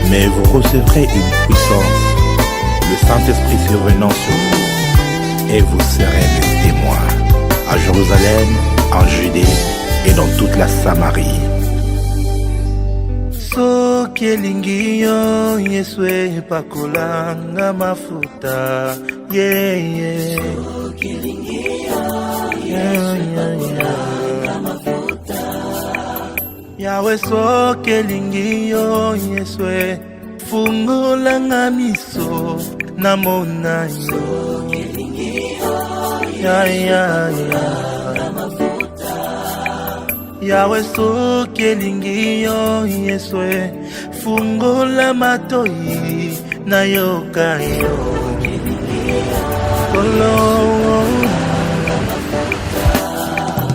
mais vous recevrez une puissance, le Saint-Esprit survenant sur vous, et vous serez mes témoins à Jérusalem, en Judée et dans toute la Samarie. Soki elingi yo Yesu epakolanga mafuta Soki elingi yo Yesu epakolanga mafuta Yahweh soki elingi yo Yesu fungolanga miso namona yo Soki elingi yo Yahweh soki elingi yo Yesu fungola matoi nayoka yo Kolo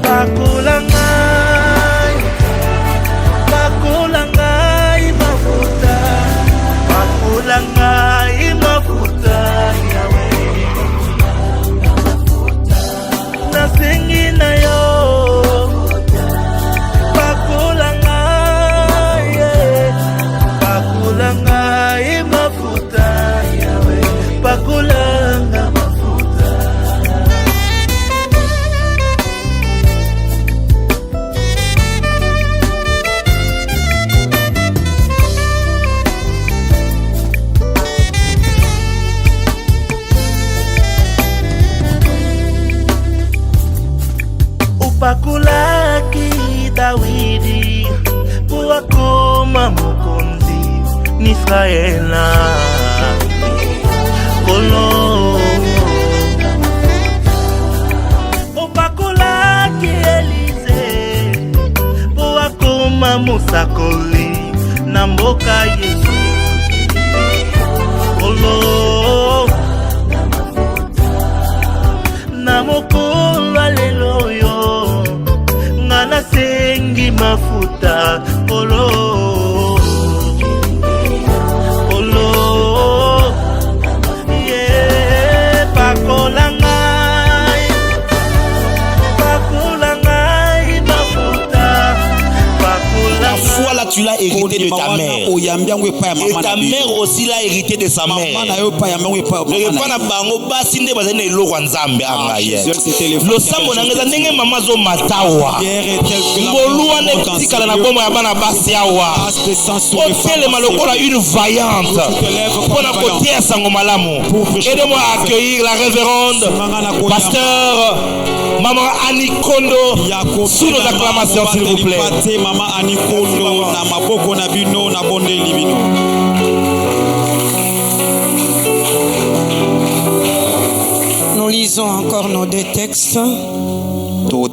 Pakula ngai mafuta Pakula ngai mafuta Yahweh nasengi na yo Pakulaki Dawidi Puakoma Mokonzi Nisraela Kolo Opakulaki Elise Puakoma Musakoli Namboka Yesu Kolo Namokolo Aleluya Nasengi mafuta Kolo Kolo Yeah Pakola ngai mafuta Pakola La foi là tu l'as hérité de ta mère. Et ta mère aussi l'a hérité de sa mère. Le sambo nangeza ndenge mama zo matawa. Ngolua ne tikala na bomo ya bana basi awa. Otele malokola une vaillante. Pona kotia sango malamu. Aidez-moi à accueillir la révérende pasteur Maman Annie Kondo sous nos acclamations s'il vous plaît. Maman Annie Kondo na maboko na bino na bondeli bino. Nous lisons encore nos deux textes. Le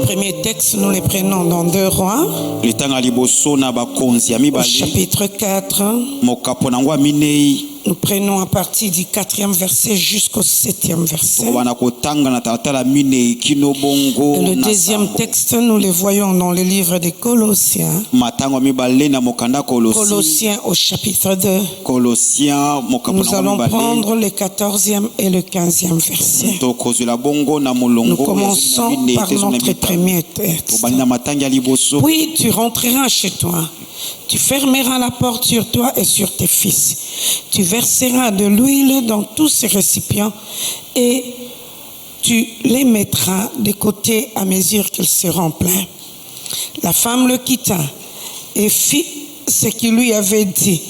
premier texte, nous les prenons dans 2 Rois. Au chapitre 4. Nous prenons à partir du 4e verset jusqu'au 7e verset. Et le deuxième texte, nous le voyons dans le livre des Colossiens. Colossiens au chapitre 2. Nous allons prendre le 14e et le 15e verset. Nous commençons par notre premier texte. Puis tu rentreras chez toi. Tu fermeras la porte sur toi et sur tes fils. Tu verseras de l'huile dans tous ces récipients et tu les mettras de côté à mesure qu'ils seront pleins. La femme le quitta et fit ce qu'il lui avait dit.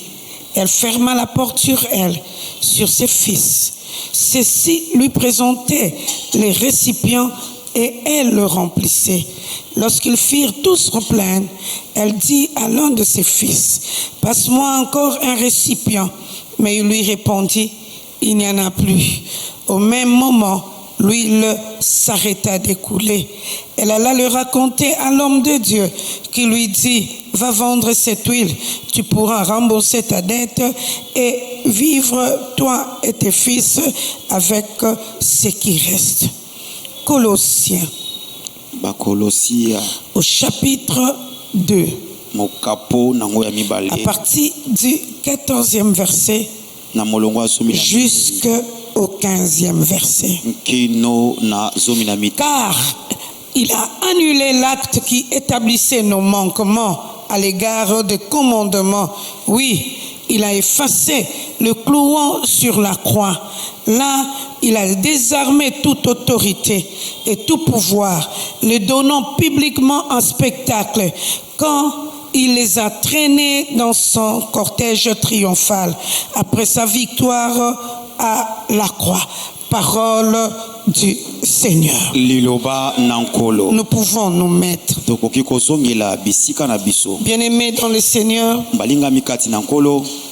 Elle ferma la porte sur elle, sur ses fils. Ceux-ci lui présentaient les récipients et elle le remplissait. Lorsqu'ils firent tous pleins, elle dit à l'un de ses fils, « Passe-moi encore un récipient. » Mais il lui répondit, « Il n'y en a plus. » Au même moment, l'huile s'arrêta d'écouler. Elle alla le raconter à l'homme de Dieu qui lui dit, « Va vendre cette huile, tu pourras rembourser ta dette et vivre toi et tes fils avec ce qui reste. » Colossiens. Au chapitre 2. À partir du 14e verset jusqu'au 15e verset. Car il a annulé l'acte qui établissait nos manquements à l'égard des commandements. Oui, il a effacé le clouant sur la croix. Là, il a désarmé toute autorité et tout pouvoir, le donnant publiquement en spectacle quand il les a traînés dans son cortège triomphal après sa victoire à la croix. Parole du Seigneur. Nous pouvons nous mettre. Bien-aimés dans le Seigneur,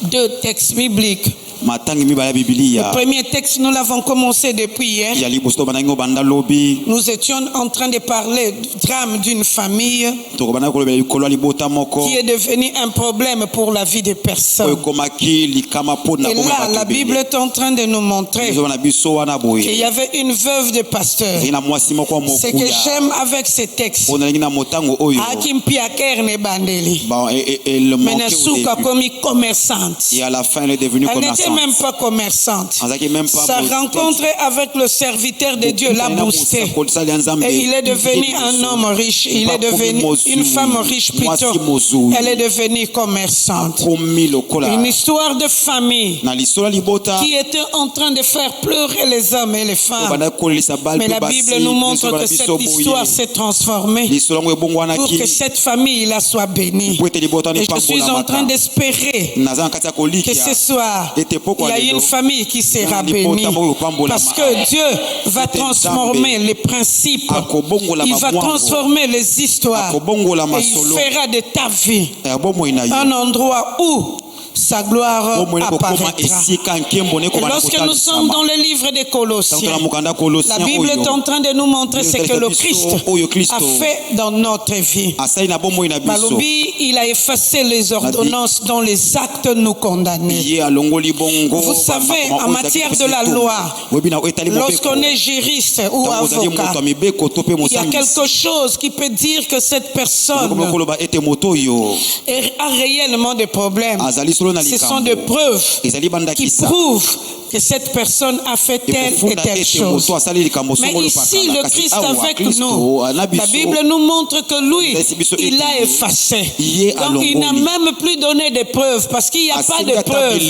deux textes bibliques. Le premier texte, nous l'avons commencé depuis hier. Nous étions en train de parler du drame d'une famille qui est devenu un problème pour la vie des personnes. Et là, la Bible est en train de nous montrer qu'il y avait une veuve de pasteur. Ce que j'aime avec ces textes, et à la fin, elle est devenue commerçante. Même pas commerçante. Sa rencontre avec le serviteur de Dieu l'a boosté. Et il est devenu un homme riche. Il est devenu une femme riche plutôt. Elle est devenue commerçante. Une histoire de famille qui était en train de faire pleurer les hommes et les femmes. Mais la Bible nous montre que cette histoire s'est transformée pour que cette famille là soit bénie. Et je suis en train d'espérer que ce soir il y a une famille qui sera bénie parce que Dieu va transformer les principes, il va transformer les histoires et il fera de ta vie un endroit où sa gloire apparaîtra. Et lorsque nous sommes dans le livre des Colossiens, la Bible est en train de nous montrer ce que le Christ a fait dans notre vie. Malobi, il a effacé les ordonnances dont les actes nous condamnaient. Vous savez, en matière de la loi, lorsqu'on est juriste ou avocat, il y a quelque chose qui peut dire que cette personne a réellement des problèmes. Ce sont des preuves qui prouvent que cette personne a fait telle et telle chose. Mais ici, le Christ avec nous, la Bible nous montre que lui, il a effacé. Donc il n'a même plus donné de preuves parce qu'il n'y a pas de preuves.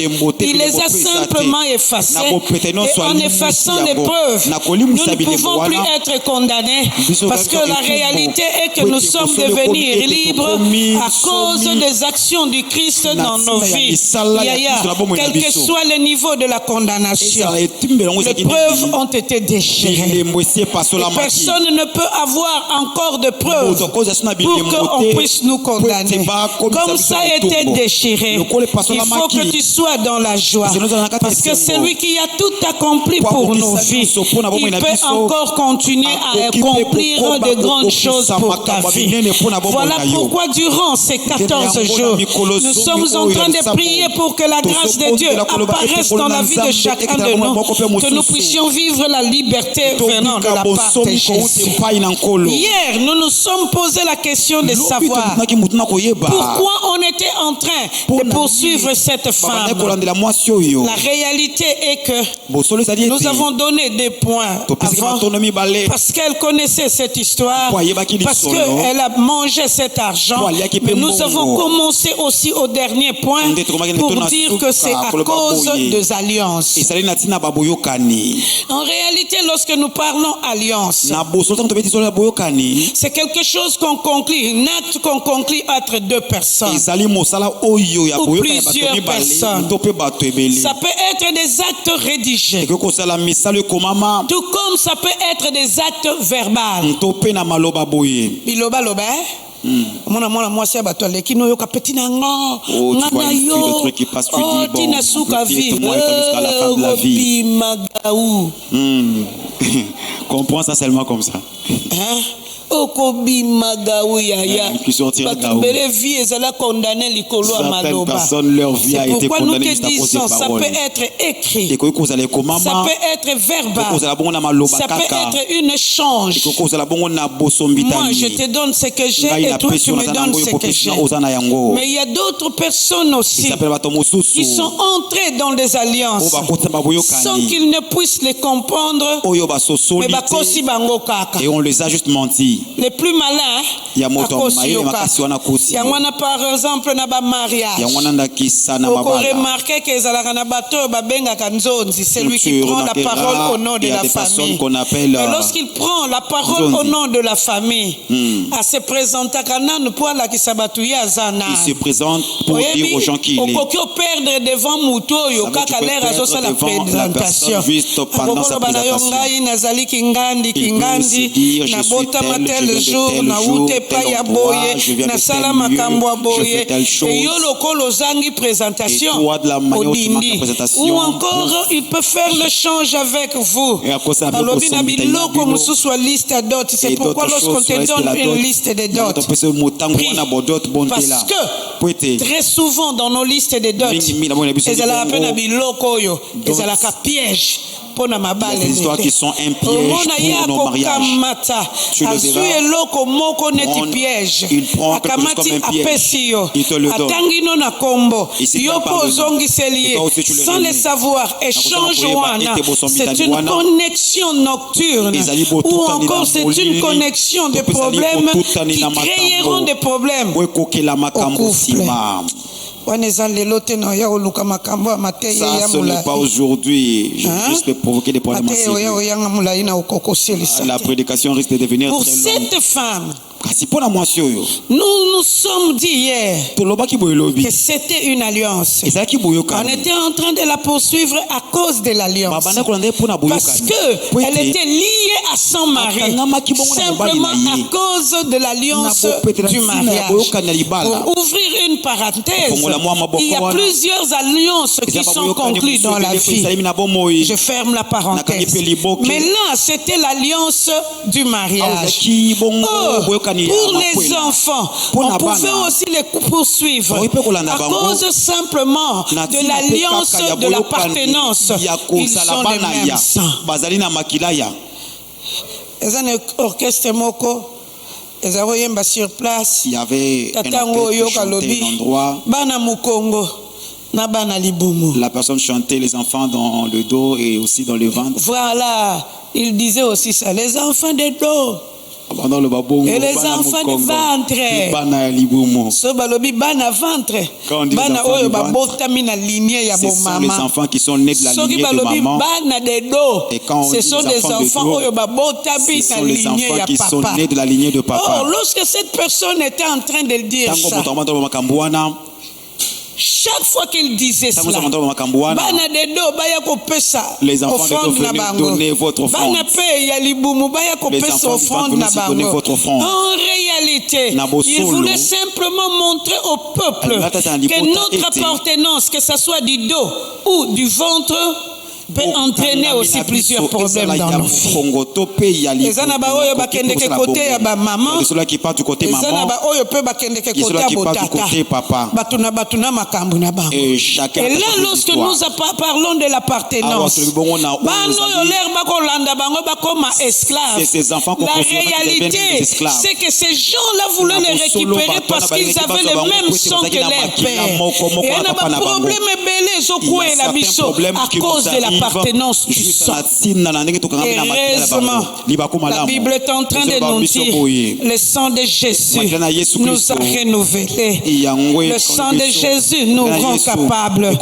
Il les a simplement effacées. Et en effaçant les preuves, nous ne pouvons plus être condamnés parce que la réalité est que nous sommes devenus libres à cause des actions du Christ dans nos vies. Quel que soit le niveau de la condamnation, les preuves ont été déchirées. Personne ne peut avoir encore de preuves pour qu'on puisse nous condamner. Comme ça a été déchiré, il faut que tu sois dans la joie. Parce que celui qui a tout accompli pour nos vies, il peut encore continuer à accomplir de grandes choses pour ta vie. Voilà pourquoi durant ces 14 jours, nous sommes en train de prier pour que la grâce de Dieu apparaisse dans la vie de chacun de nous, que nous puissions vivre la liberté venant de la part de Jésus. Hier, nous nous sommes posé la question de savoir pourquoi on était en train de poursuivre cette femme. La réalité est que nous avons donné des points avant parce qu'elle connaissait cette histoire, parce qu'elle a mangé cet argent. Mais nous avons commencé aussi au dernier point pour dire que c'est à cause des alliances. En réalité, lorsque nous parlons alliance, c'est quelque chose qu'on conclut, un acte qu'on conclut entre deux personnes ou plusieurs personnes. Ça peut être des actes rédigés, tout comme ça peut être des actes verbaux. Biloba loba. Moi c'est bato leki no yoka petit na ngana yo tina suka vivre magaou. Comprends ça seulement comme ça. Okobi magaou yaya. Batubele vie ezala condamné likolo a maloba. C'est pourquoi nous te disons ça peut être écrit, ça peut être verbal, ça peut être une échange. Moi je te donne ce que j'ai et toi tu me donnes ce que j'ai. Mais il y a d'autres personnes aussi qui sont entrées dans des alliances sans qu'ils ne puissent les comprendre, mais bakosi bango kaka. Et on les a juste menti. les plus malins par exemple na ba mariage on remarquer que celui qui prend la parole au nom de la famille. Et lorsqu'il prend la parole au nom de la famille, à se présenter à Kanan pour la Kisabatouya Zana. Il se présente pour dire aux gens qui il est. On peut perdre devant Moutoyo, Kakalera Azosa la présentation. Juste pendant sa présentation. Nazali Kingandi, Kingandi, Nabota Matel jour, Naoute Paya Boye, Nasala Makambo Boye, et Yolo Kolo Zangi présentation. Ou encore, il peut faire le change avec vous. C'est pourquoi lorsqu'on te donne une liste de dots, parce que très souvent dans nos listes de dots, ils ont appelé un piège. Des histoires qui sont un piège pour nos mariages. Tu le verras. Il prend quelque chose comme un piège. Il te le donne. Et si sans le savoir, échange c'est une connexion nocturne ou encore c'est une connexion de problèmes qui créeront des problèmes au couple. Ça, ce n'est pas aujourd'hui. Juste provoquer des problèmes. La prédication risque de devenir pour très longue. Cette femme, nous sommes dit hier que c'était une alliance. On était en train de la poursuivre à cause de l'alliance. Parce qu'elle était liée à son mari. Simplement à cause de l'alliance du mariage. Pour ouvrir une parenthèse, il y a plusieurs alliances qui sont conclues dans la vie. Je ferme la parenthèse. Mais là, c'était l'alliance du mariage. Pour les enfants, on pouvait aussi les poursuivre à cause simplement de l'alliance de l'appartenance. Ils sont les mêmes sang. Ils ont un orchestre moko. Ils ont sur place. Il y avait un orchestre qui chantait l'endroit. La personne chantait les enfants dans le dos et aussi dans le ventre. Voilà, il disait aussi ça, les enfants de dos. Et les enfants de ventre. Ce sont les enfants qui sont nés de la lignée de maman. Et quand on dit ce sont des enfants ce sont les enfants qui sont nés de la lignée de papa. Oh, lorsque cette personne était en train de le dire ça, chaque fois qu'il disait cela, les enfants de donner votre offrande. En réalité, il voulait simplement montrer au peuple que notre appartenance, que ce soit du dos ou du ventre, peut entraîner aussi plusieurs problèmes dans nos vies. Les anabaoyo bakendeke côté ya ba maman, ceux qui partent du côté maman, anabaoyo peut bakendeke côté du côté papa. Batuna makambu na bango. Et là, lorsque nous parlons de l'appartenance, banoyo ler bakolanda bango bakoma esclaves. La réalité, c'est que ces gens-là voulaient les récupérer parce qu'ils avaient le même sang que leur père. Et on a un problème belé zokoué la biso à cause de l'appartenance du sang. Heureusement, la Bible est en train de nous dire le sang de Jésus nous a renouvelés. Le sang de Jésus nous rend capables.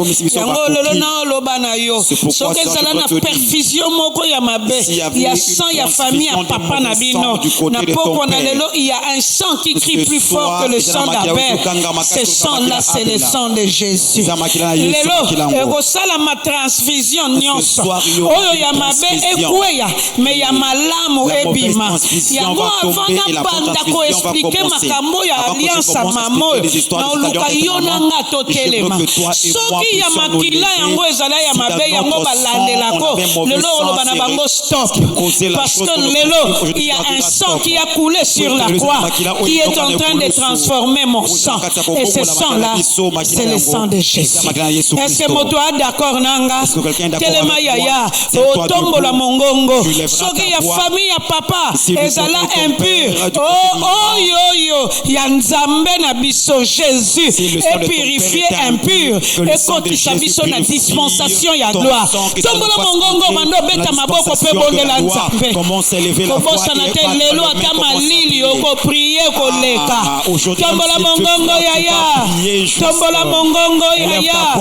Il y a sang, il y a famille, il y a papa Nabino. Il y a un sang qui crie plus fort que le sang d'Abel. Ce sang-là, c'est le sang de Jésus. Ma transfusion oyo ya mabe ekweya me ya malamu ebima yango avant na banda ko expliquer makambo ya alliance mamo na oluka yonanga totelema soki ya makila yango ezala ya mabe yango balandelako lelo oloba na bango stop parce que lelo il y a un sang qui a coulé sur la croix qui est en train de transformer mon sang et ce sang là c'est le sang de Jésus. Est-ce que moto a d'accord nanga telema yaya otombola mongongo soki ya famille ya papa ezala impur oh yo oyo ya nzambe na biso Jésus est purifié impur et kotisa biso na dispensation ya gloire. Tombola mongongo bando beta maboko pe bondela nzambe. Kobosana te lelo ata malili oko prier koleka. Tombola mongongo yaya. Tombola mongongo yaya.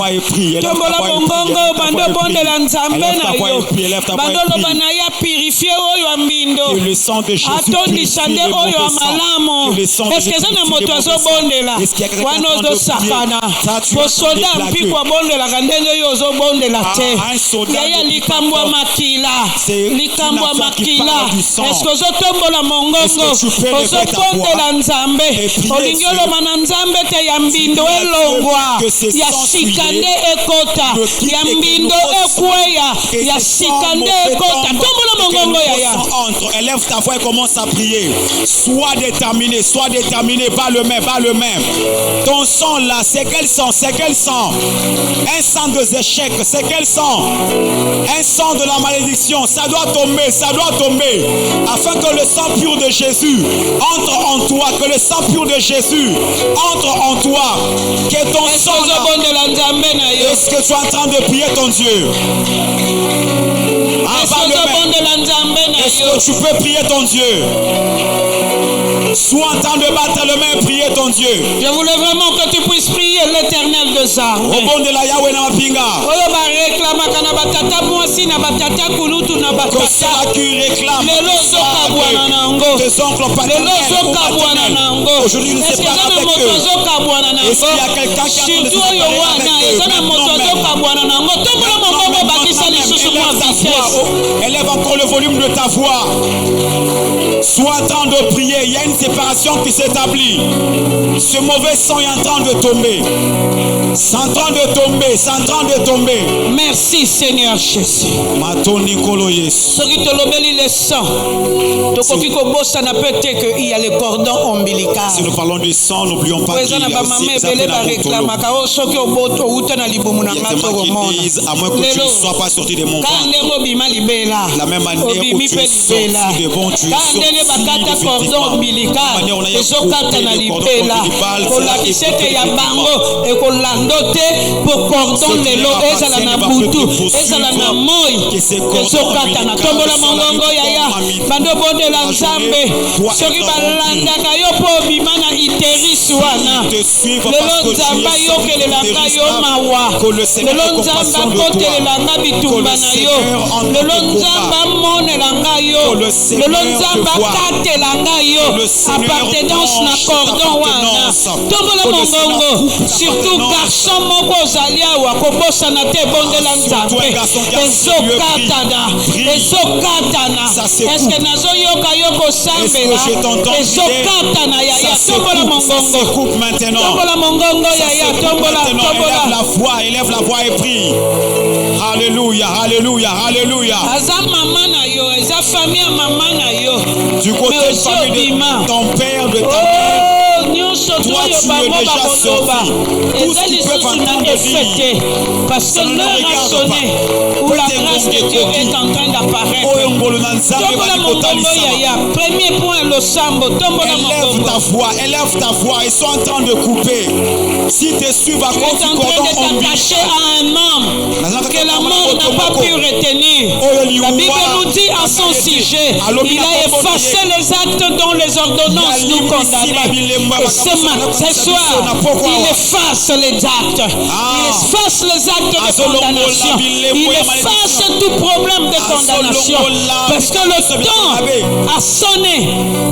Tombola mongongo bando bondela nzambe na yo. Bando loba na ya purifié oyo ambindo. Atondisa nde oyo amalamo. Est-ce que ça na moto azobondela? Wana ozosakana. Bosoda mpikwa bondelaka ndenge yo ozobondela te. Yaya likambo ya makila. Likambo ya makila. Est-ce que ozotombola mongongo? Ozobondela nzambe. Olingi oloba na nzambe te ya mbindo elongwa. Ya sikande ekota. Ya mbindo ekweya. Ya sikande ekota. Tombola mongongo yaya. Élève ta voix et commence à prier. Sois déterminé, bas le main. Ton sang là, c'est quel sang? Un sang des échecs, c'est quel sang? Un sang de la malédiction, ça doit tomber. Afin que le sang pur de Jésus entre en toi, que le sang pur de Jésus entre en toi. Que ton sang là, est-ce que tu es en train de prier ton Dieu? Est-ce que tu peux prier ton Dieu? Sois en train de battre le main et prier ton Dieu. Je voulais vraiment que tu puisses prier l'Éternel des armées. Au bon de la Yahweh na mapinga. Oyo ba réclama kana batata mwasi na batata kulutu na batata. Que cela qui réclame. Lelo soka bwana nango. Tes oncles paternels. Aujourd'hui nous séparons avec eux. Est-ce qu'il y a quelqu'un qui a entendu avec eux? Élève encore le volume de ta voix. Sois en train de prier. Il y a une séparation qui s'établit. Ce mauvais sang est en train de tomber. C'est en train de tomber. Merci Seigneur Jésus. Matoni kolo Yesu. Soki tolobeli le sang. Tokoki kobosa na peut-être qu'il y a le cordon ombilical. Si nous parlons du sang, n'oublions pas qu'il y a aussi à moins que tu ne sois pas sorti de mon ventre. La même manière où tu es sorti devant, tu es sorti cordon ombilical. Ezokata na libela. Kolakisete ya bango ekolandote pour cordon lelo ezala na butu ezala na moi ezokata na tombola mongongo yaya bando bondela nzambe soki balandaka yo po bima na iteris wana lelo nzamba yokelelanga yo mawa lelo nzamba kotelelanga bitumba na yo lelo nzamba monelanga yo lelo nzamba katelanga yo appartenance na cordon wana tombola mongongo surtout garçon moko ozali awa kobosana te bondela nzambe ezokatana eske nazoyoka yo kosambela ezokatana yaya tombola mongongo yaya tombola élève la voix et prie. Alléluia. Aza mama na yo, eza famille ya mama na yo. Du côté de ton père, de ta mère. Toi, tu es déjà sorti. Tout ce qui peut entendre dire, parce que l'heure a sonné où la grâce de Dieu est en train d'apparaître. Premier point, le sambo. Élève ta voix. Ils sont en train de couper. Si tu suives à cause du cordon ombilical, à un homme que la mort n'a pas pu retenir. La Bible nous dit à son sujet, il a effacé les actes dont les ordonnances nous condamnaient. Ce soir, il efface les actes. Il efface les actes de condamnation. Il efface tout problème de condamnation. Parce que le temps a sonné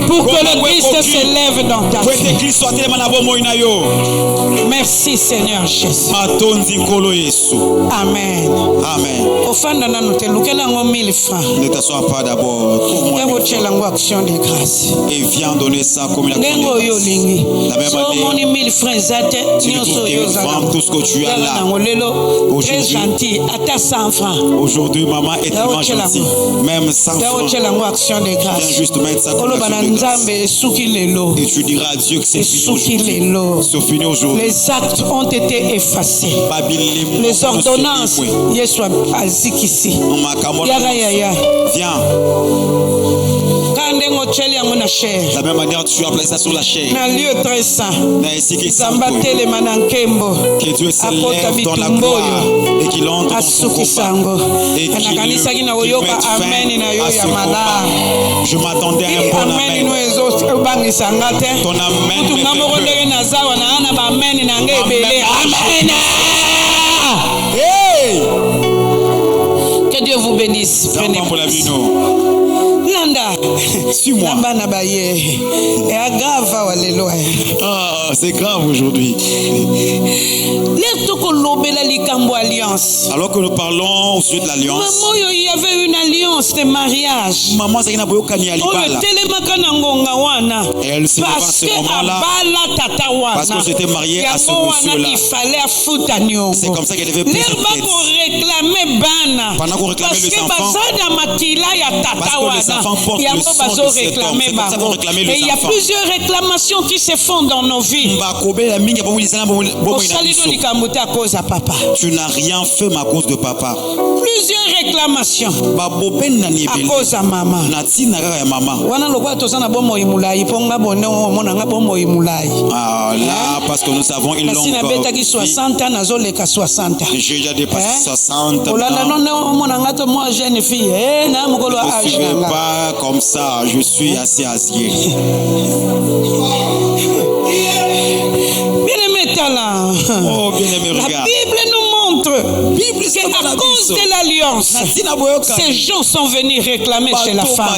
pour que le Christ s'élève dans ta vie. Merci Seigneur Jésus. Amen. Ne t'assois pas d'abord. Et viens donner ça comme il a donné. La même manière, si tu trouves une femme, tout ce que tu as là, aujourd'hui, maman est tellement gentille, même sans francs. Viens juste mettre ça comme et tu diras à Dieu que c'est fini aujourd'hui. C'est fini aujourd'hui. Les actes ont été effacés. Les ordonnances, viens. la même manière tu as placé ça sur la chair. Na lieu très saint. Que Dieu s'élève dans la gloire et qu'il entre dans son combat et qu'il mette fin à ce combat. Je m'attendais à un bon amen. Ton amen hey! Que Dieu vous bénisse. Prenez place. Landa, suis-moi. Ah, c'est grave aujourd'hui. Alors que nous parlons au sujet de l'alliance, il y avait une alliance de mariage. Maman, c'est et elle se leva à ce moment-là parce que j'étais marié à ce monsieur-là. C'est comme ça qu'elle devait payer cette dette. Pendant qu'on réclamait les enfants, parce que les enfants portent le sang de cet homme. C'est comme ça qu'on réclamait les enfants. Et il y a plusieurs réclamations qui se font dans nos vies. Tu n'as rien fait à cause de papa. Plusieurs réclamations à cause de maman. Ah là, parce que nous avons une longue vie. J'ai déjà dépassé 60 ans. Ne suivez pas comme ça, je suis assez âgé. Oh, bien-aimé, regarde. La Bible nous montre qu'à cause de l'alliance, ces gens sont venus réclamer chez la femme.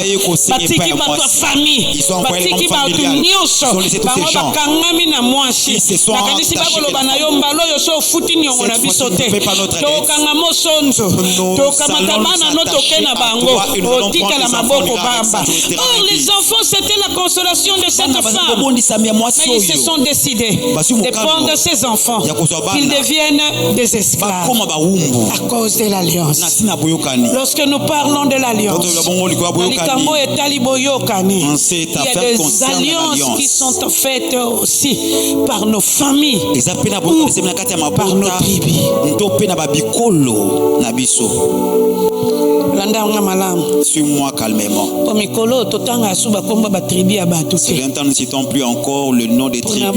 Batiki bato famille, batiki bato nyonso, bango bakangami na mwasi. Nakanisi bakoloba na yo mbalo yo so futi nyongo na biso te. Tokanga mosonzo, tokamata bana no toke na bango, otika la maboko bamba. Or les enfants c'était la consolation de cette femme. Mais ils se sont décidés de prendre ces enfants, qu'ils deviennent des esclaves à cause de l'alliance. Lorsque nous parlons de l'alliance, il y a des alliances qui sont faites aussi par nos familles ou par nos tribus. Suis-moi calmement. C'est longtemps nous ne citons plus encore le nom des tribus.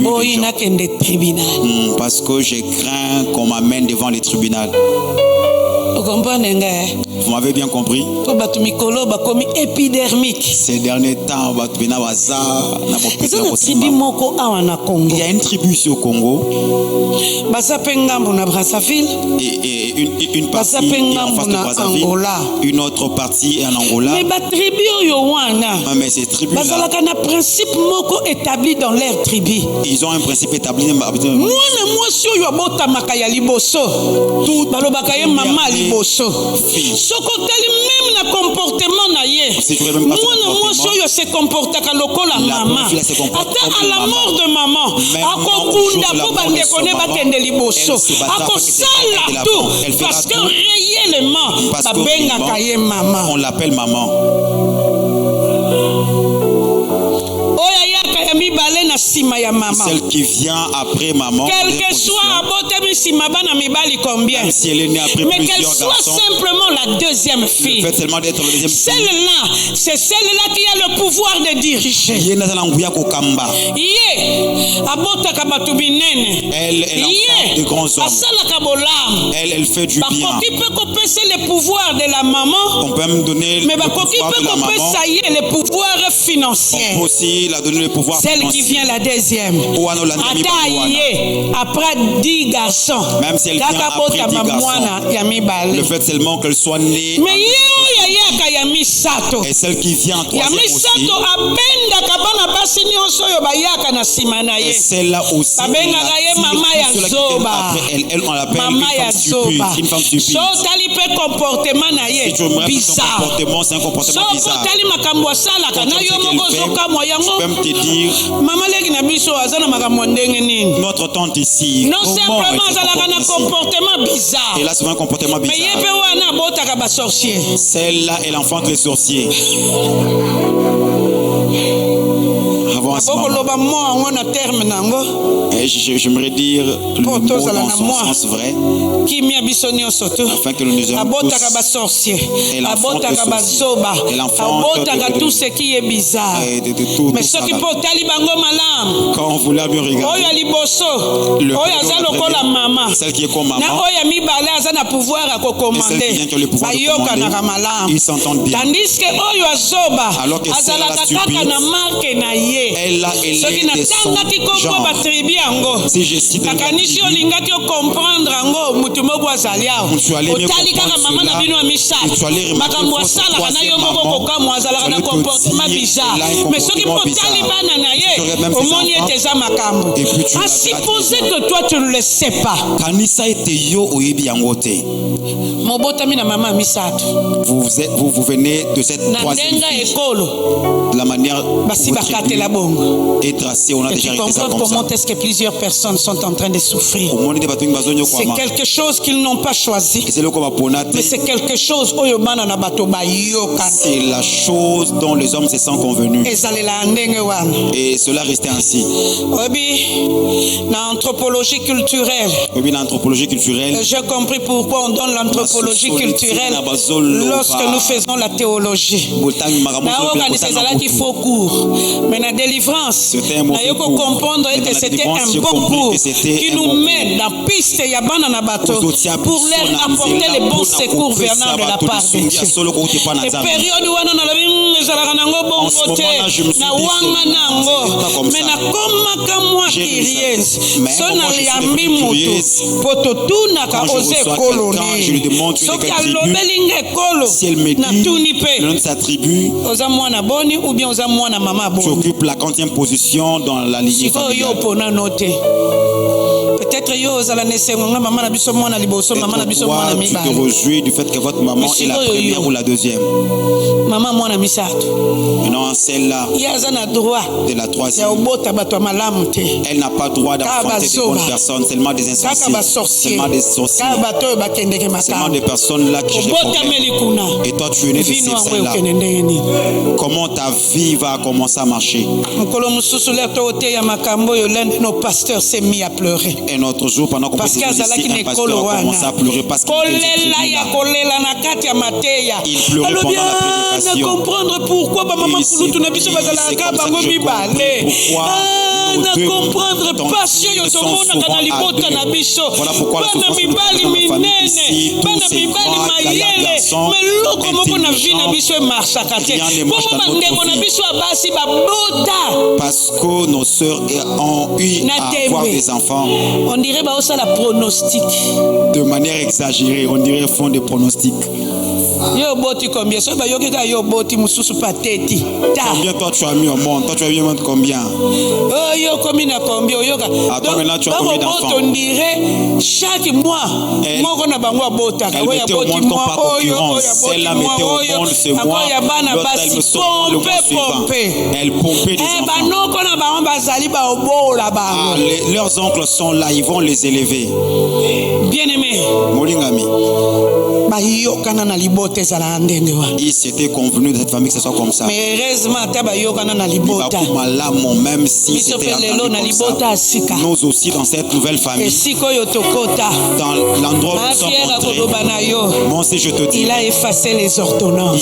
Parce que j'ai craint qu'on m'amène devant les tribunaux. Vous m'avez bien compris? Ces derniers temps, il y a une tribu ici au Congo. Et une partie en face de Brazzaville, une autre partie en Angola. Mais ces tribus-là, ils ont un principe établi dans leur tribu. Sokotali même na comportement na ye. Mwana se comporta ka lokola maman. Ata à la mort de maman, akokunda po bande kone bakende liboso. Akosala tout parce que réellement babenga ka ye maman. On l'appelle maman. Celle qui vient après maman. Quel que soit combien. Si elle est née après mais qu'elle soit garçons, simplement la deuxième fille. Le fait seulement d'être le deuxième fille. Celle-là, c'est celle-là qui a le pouvoir de diriger. Elle est l'enfant de grands hommes. Elle fait du bien. Qui peut compenser le pouvoir de la maman. On peut même donner le pouvoir de la maman. Le pouvoir financier. On peut aussi la donner le pouvoir celle financier. Qui vient la deuxième. Après 10 garçons. Même si elle vient après 10 garçons. Le fait seulement qu'elle soit née. Et celle qui vient en troisième aussi. Et celle-là aussi. Elle, on l'appelle une femme stupide. Si tu remarques son comportement, c'est un comportement bizarre. Je peux me te dire, notre tante ici, non simplement elle a un comportement bizarre. Elle a souvent un comportement bizarre. Celle-là, elle enfante les sorciers. Avant en ce moment. Et j'aimerais dire le mot dans son sens vrai, afin que nous nous aimions tous. Elle enfante le sorcier. Elle enfante tout ce qui est bizarre. Mais ce qui peut quand vous l'avez bien regardé, celle qui est comme maman, et celle qui vient qui a le pouvoir de commander, ils s'entendent bien. Tandis que alors que celle la surprise, elle a élève de son genre. Si je cite un tu allais mieux comprendre cela, et tu allais remarquer mais ce qui peut et puis tu à supposer que toi tu ne le sais pas. Vous venez de cette troisième fille. La manière est tracée, on a déjà réglé ça comme ça. Comment est-ce que plusieurs personnes sont en train de souffrir? C'est quelque chose qu'ils n'ont pas choisi, mais c'est quelque chose c'est la chose dont les hommes se sont convenus. Et cela restait ainsi. L'anthropologie culturelle. J'ai compris pourquoi on donne l'anthropologie culturelle lorsque nous faisons la théologie. Il faut cours. Mais la délivrance, il faut comprendre que c'était un bon cours qui nous met dans la piste pour leur apporter les bons secours venant de la part de Dieu. Et période où on a bon côté, na wanga nango, mais na koma kamwa kiriez, sona liambi mutu, pototuna ka ose koloni, soki alobelinge kolo, na tunipe, oza mwana boni ou bien oza mwana mama boni. Tu occupes la 40e position dans la lignée familiale. Peut-être yo ozala nesenga mama na biso mwana liboso, mama na biso mwana mibale. Tu te réjouis du fait que votre maman est la première ou la deuxième. Maman mwana misato. Maintenant celle-là de la troisième. Elle n'a pas droit d'affronter des bonnes personnes, seulement des insensés, seulement des sorciers, seulement des personnes là qui cherchent des problèmes. Et toi tu es né de celle-là. Comment ta vie va commencer à marcher? Nos pasteurs s'est mis à pleurer. Un autre jour, pendant qu'on faisait un pasteur a commencé à pleurer parce qu'il il pleurait pendant la prédication. Comprendre pourquoi maman kulutu na biso bazalaka bango mibale. Na comprendre passion yo tomona kana libota na biso. Bana mibali minene, bana mibali mayele, mais loko moko na vie na biso marchaka te. Bongo bandeko na biso abasi babota. Parce que nos sœurs ont eu à avoir des enfants. On dirait bah ça la pronostic. De manière exagérée, on dirait font des pronostics. Yo boti combien? So ba yoki ka yo boti mususu pateti. Combien toi tu as mis au monde? Toi tu as mis au monde combien? Oh yo combien combien yoka. Attends maintenant tu as combien d'enfants? On dirait chaque mois moko na bango bota. Elle mettait au monde comme par concurrence. Celle-là mettait au monde ce mois. L'autre elle me sort le mois suivant. Elle pompait des enfants. Leurs oncles sont là, ils vont les élever. Bien aimé. Molingami. Il s'était convenu de cette famille que ce soit comme ça. Mais heureusement, même si c'était nous aussi dans cette nouvelle famille, dans l'endroit où nous sommes entrés, moi si je te dis, il a effacé les ordonnances.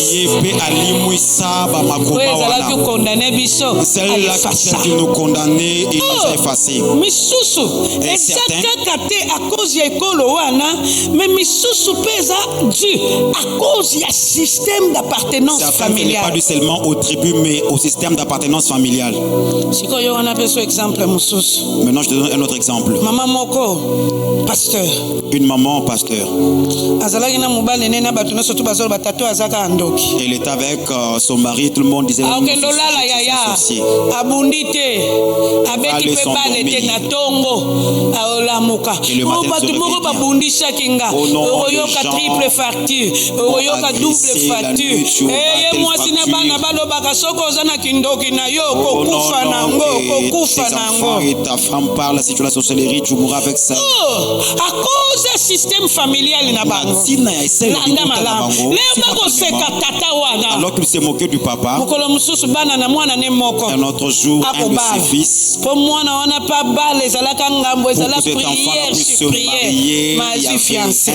Celle-là qui nous condamnait, il nous a effacé. Et certains à cause de mais misusu pesa dû à cause du système d'appartenance familiale. Pas dû seulement aux tribus mais au système d'appartenance familiale. Maintenant je te donne un autre exemple. Maman moko pasteur. Une maman pasteur. Elle était avec son mari, tout le monde disait sorcier. abeti pe balete na tongo aolamuka bato moko babundisaki nga oyoka triple facture oyoka double facture ye mwasi na bana balobaka soko oza na kindoki na yo kokufa nango et ta femme parle si tu la sorcellerie tu mourras avec ça à cause du système familial na bango landa malamu leo bakoseka tata wana alors qu'il s'est moqué du papa mokolo mususu bana na mwana ne moko un autre jour un de ses fils po mwana wana pa bale ezalaka ngambo ezala prière sur prière mazi fiancé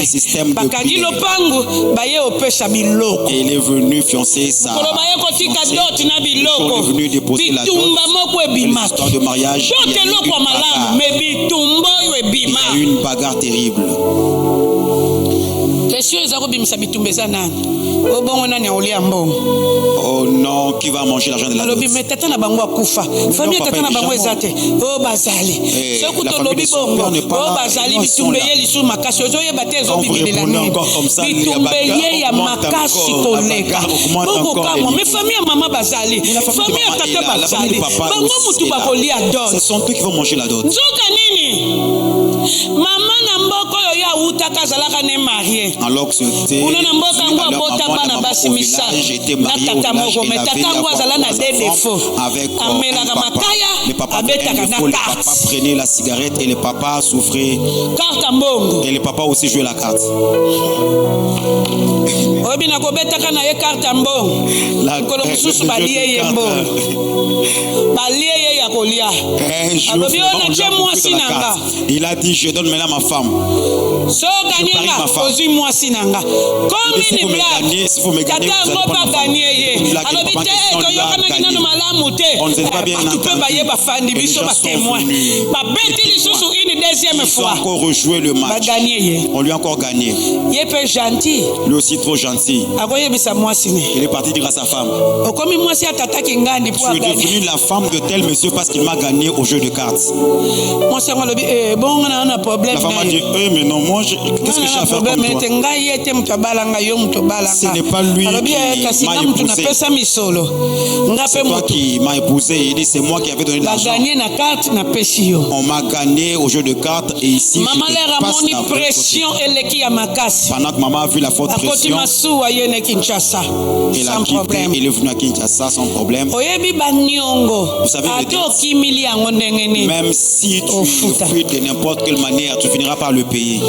bakangi lopangu baye opesha biloko et il est venu fiancer sa mokolo baye kotika dot na biloko bitumba moko ebima histoire de mariage il y a eu une bagarre terrible. Oh non, qui va manger l'argent de la dot? Famille tata na bango ezate o bazali soko to lobi bongo o bazali bitumbeye lisu makasi ozoye batezo bibilela nini bitumbeye ya makasi koleka bongo kamo me famille ya mama bazali famille ya tata bazali bango mutu bakolia dot ce sont eux qui vont manger la dot. nzoka nini mama na mboko yo ya utaka zalaka ne marié alors que c'était una na mboka ngo abota bana basi misa na tata moko me tata ngo azala na des défauts amelaka makaya abetaka na carte. Le papa prenait la cigarette et le papa souffrait carte mbongo et le papa aussi jouait la carte. Obi na kobetaka na ye carte mbongo kolo mususu balie ye mbongo balie ye ya kolia abobi ona che mwasi nanga il a dit je donne maintenant ma femme so ganyanga ozui mwasi nanga combien de blagues tata ngo ba gagner ye alobi te toyokana kinano malamu te tu peux baye ba fandi biso ba témoin ba beti lisusu une deuxième fois encore rejouer le match on lui a encore gagné ye pe gentil lui aussi trop gentil akoyebisa mwasi ne il est parti dire à sa femme okomi mwasi atataki ngandi po tu es devenu la femme de tel monsieur parce qu'il m'a gagné au jeu de cartes. Mwasi ngalobi bon on a un problème. La femme a dit mais non moi qu'est-ce que j'ai à faire comme toi? Ce n'est pas lui qui m'a épousé. C'est toi qui m'as épousé. Il dit c'est moi qui avais donné l'argent. On m'a gagné au jeu de cartes et ici maman leur a mis pression pendant que maman a vu la forte pression sans problème. Il est venu à Kinshasa sans problème. Vous savez même si tu le fais de n'importe quelle manière tu finiras par le payer.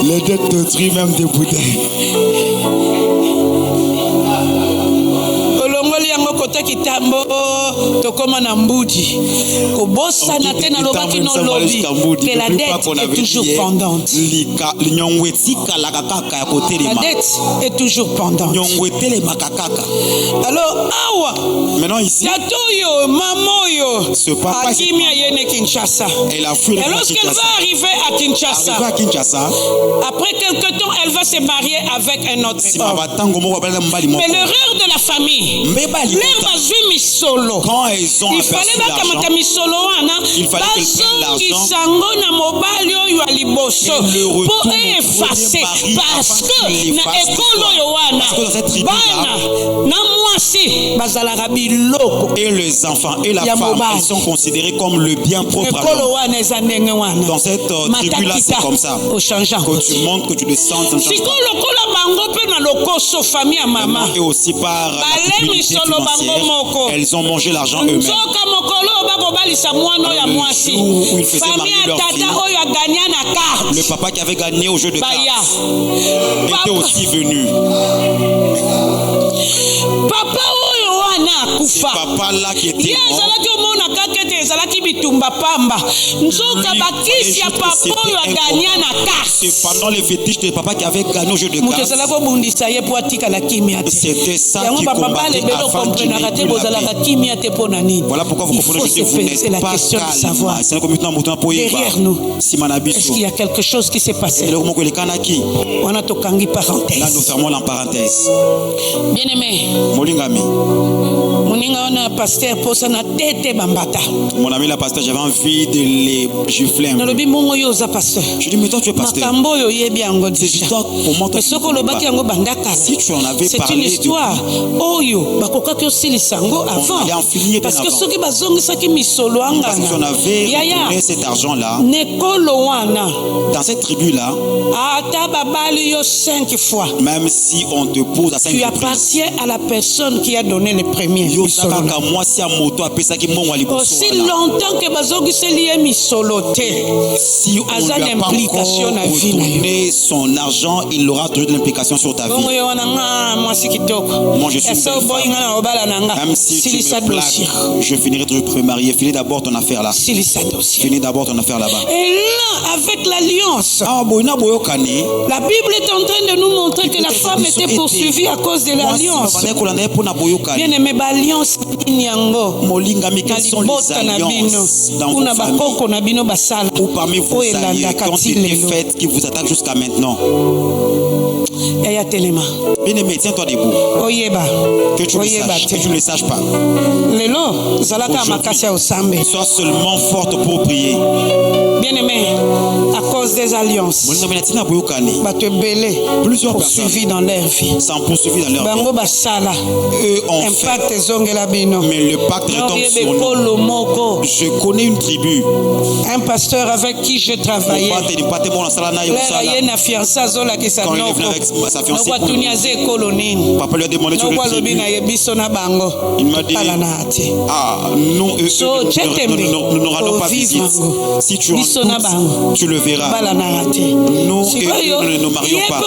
Les dettes te trient même des boudins. kitambo tokoma na mbudi kobosana tena lobaki no lobi que la dette est toujours pendante. La dette est toujours pendante. Alors awa maintenant ici tatoyo mamoyo ce papa akimia yene Kinshasa et lorsqu'elle va arriver à Kinshasa après quelque temps elle va se marier avec un autre homme. Mais l'erreur de la famille quand ils ont aperçu l'argent, il fallait qu'elle prenne l'argent pour effacer parce que na ekolo yowana bana na mwasi et les enfants et la femme ils sont considérés comme le bien propre dans cette tribu-là. C'est comme ça que tu montres que tu le sens et aussi par la culpabilité financière elles ont mangé l'argent eux-mêmes. Le jour où ils faisaient marier leur fille, le papa qui avait gagné au jeu de cartes était aussi venu. C'est papa là qui était mort. C'est pendant les fétiches de papa qui avait gagné au jeu de cartes. C'était ça qui combattait afin qu'il n'ait plus la paix. Voilà pourquoi vous comprenez que vous n'êtes pas calme. Derrière nous, est-ce qu'il y a quelque chose qui s'est passé? Là nous fermons la parenthèse. Bien aimé, Molingami, pasteur mon ami la pasteur, j'avais envie de les gifler un peu. Je dis, mais toi tu es pasteur. C'est toi, comment toi tu si tu en avais parlé, c'est une histoire. Parce que si on avait récupéré cet argent-là, dans cette tribu-là, même si on te pose à 5 tu appartiens à la personne qui a donné les premiers. Aussi longtemps que si on n'a pas retourné son argent, il aura toujours de l'implication sur ta vie. Moi je suis une belle femme. Même si tu me plaques, je finirai toujours te marier. Finis d'abord ton affaire là. Finis d'abord ton affaire là-bas. Et là, avec l'alliance, la Bible est en train de nous montrer que la femme était poursuivie à cause de l'alliance. Bien aimé, l'alliance quelles sont les alliances dans vos familles ou parmi vos alliés qui ont été faites qui vous attaquent jusqu'à maintenant? Bien aimé, tiens-toi debout. Que tu ne le saches pas. Sois seulement forte pour prier. Bien aimé, à cause des alliances, plusieurs poursuivis dans leur vie. Sont poursuivis dans leur vie. Eux ont fait. Mais le pacte retombe sur nous. Je connais une tribu. Un pasteur avec qui je travaillais. Quand il est venu avec sa fiancée, papa lui a demandé sur le tribu. Il m'a dit, nous n'aurons pas visite. Si tu rentres, tu le verras. Nous ne nous marions pas.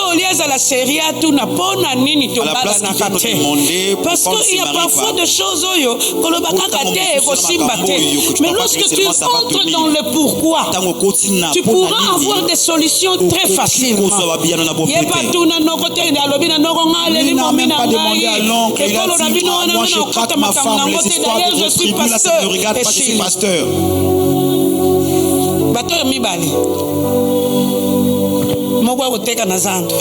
À la place qu'il vient nous demander, parce qu'il y a parfois des choses mais lorsque tu entres dans le pourquoi, tu pourras avoir des solutions très facilement. Il n'y a pas tout dans nos côtés. Il n'a même pas demandé à l'oncle. Il a dit, moi je traite ma femme. Les histoires de votre tribu là, ça ne regarde pas, je suis pasteur.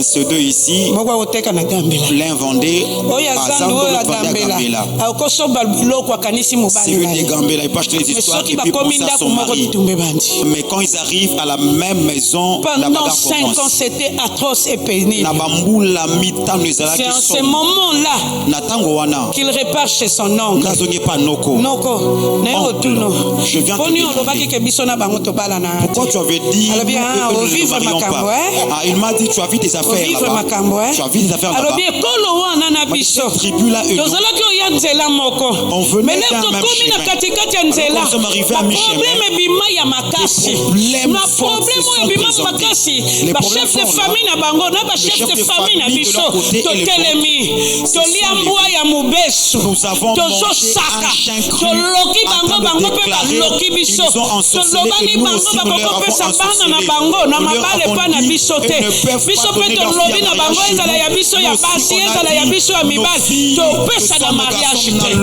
Ceux deux ici, l'un vendait à Zando, l'autre vendait à Gambela. C'est une des Gambela, ils peuvent acheter les histoires et puis penser à son mari. Mais quand ils arrivent à la même maison, pendant 5 ans, c'était atroce et pénible. C'est en ce moment-là qu'il repart chez son oncle. Je viens te dire. Pourquoi tu avais dit que nous ne marions pas? Il m'a dit, tu as vu tes affaires là-bas. Tu as vu tes affaires là-bas. Cette tribu-là, on venait d'un même chemin. Nous sommes arrivés à mi-chemin. Les problèmes sont présentés. Les problèmes sont là. Le chef de famille de leur côté et les nous avons mangé un chien cru en train de déclarer ils nous ont ensorcelés et nous aussi nous leur avons ensorcelés. Nous leur avons dit ils ne peuvent pas donner leur fille à mariage chez nous. Et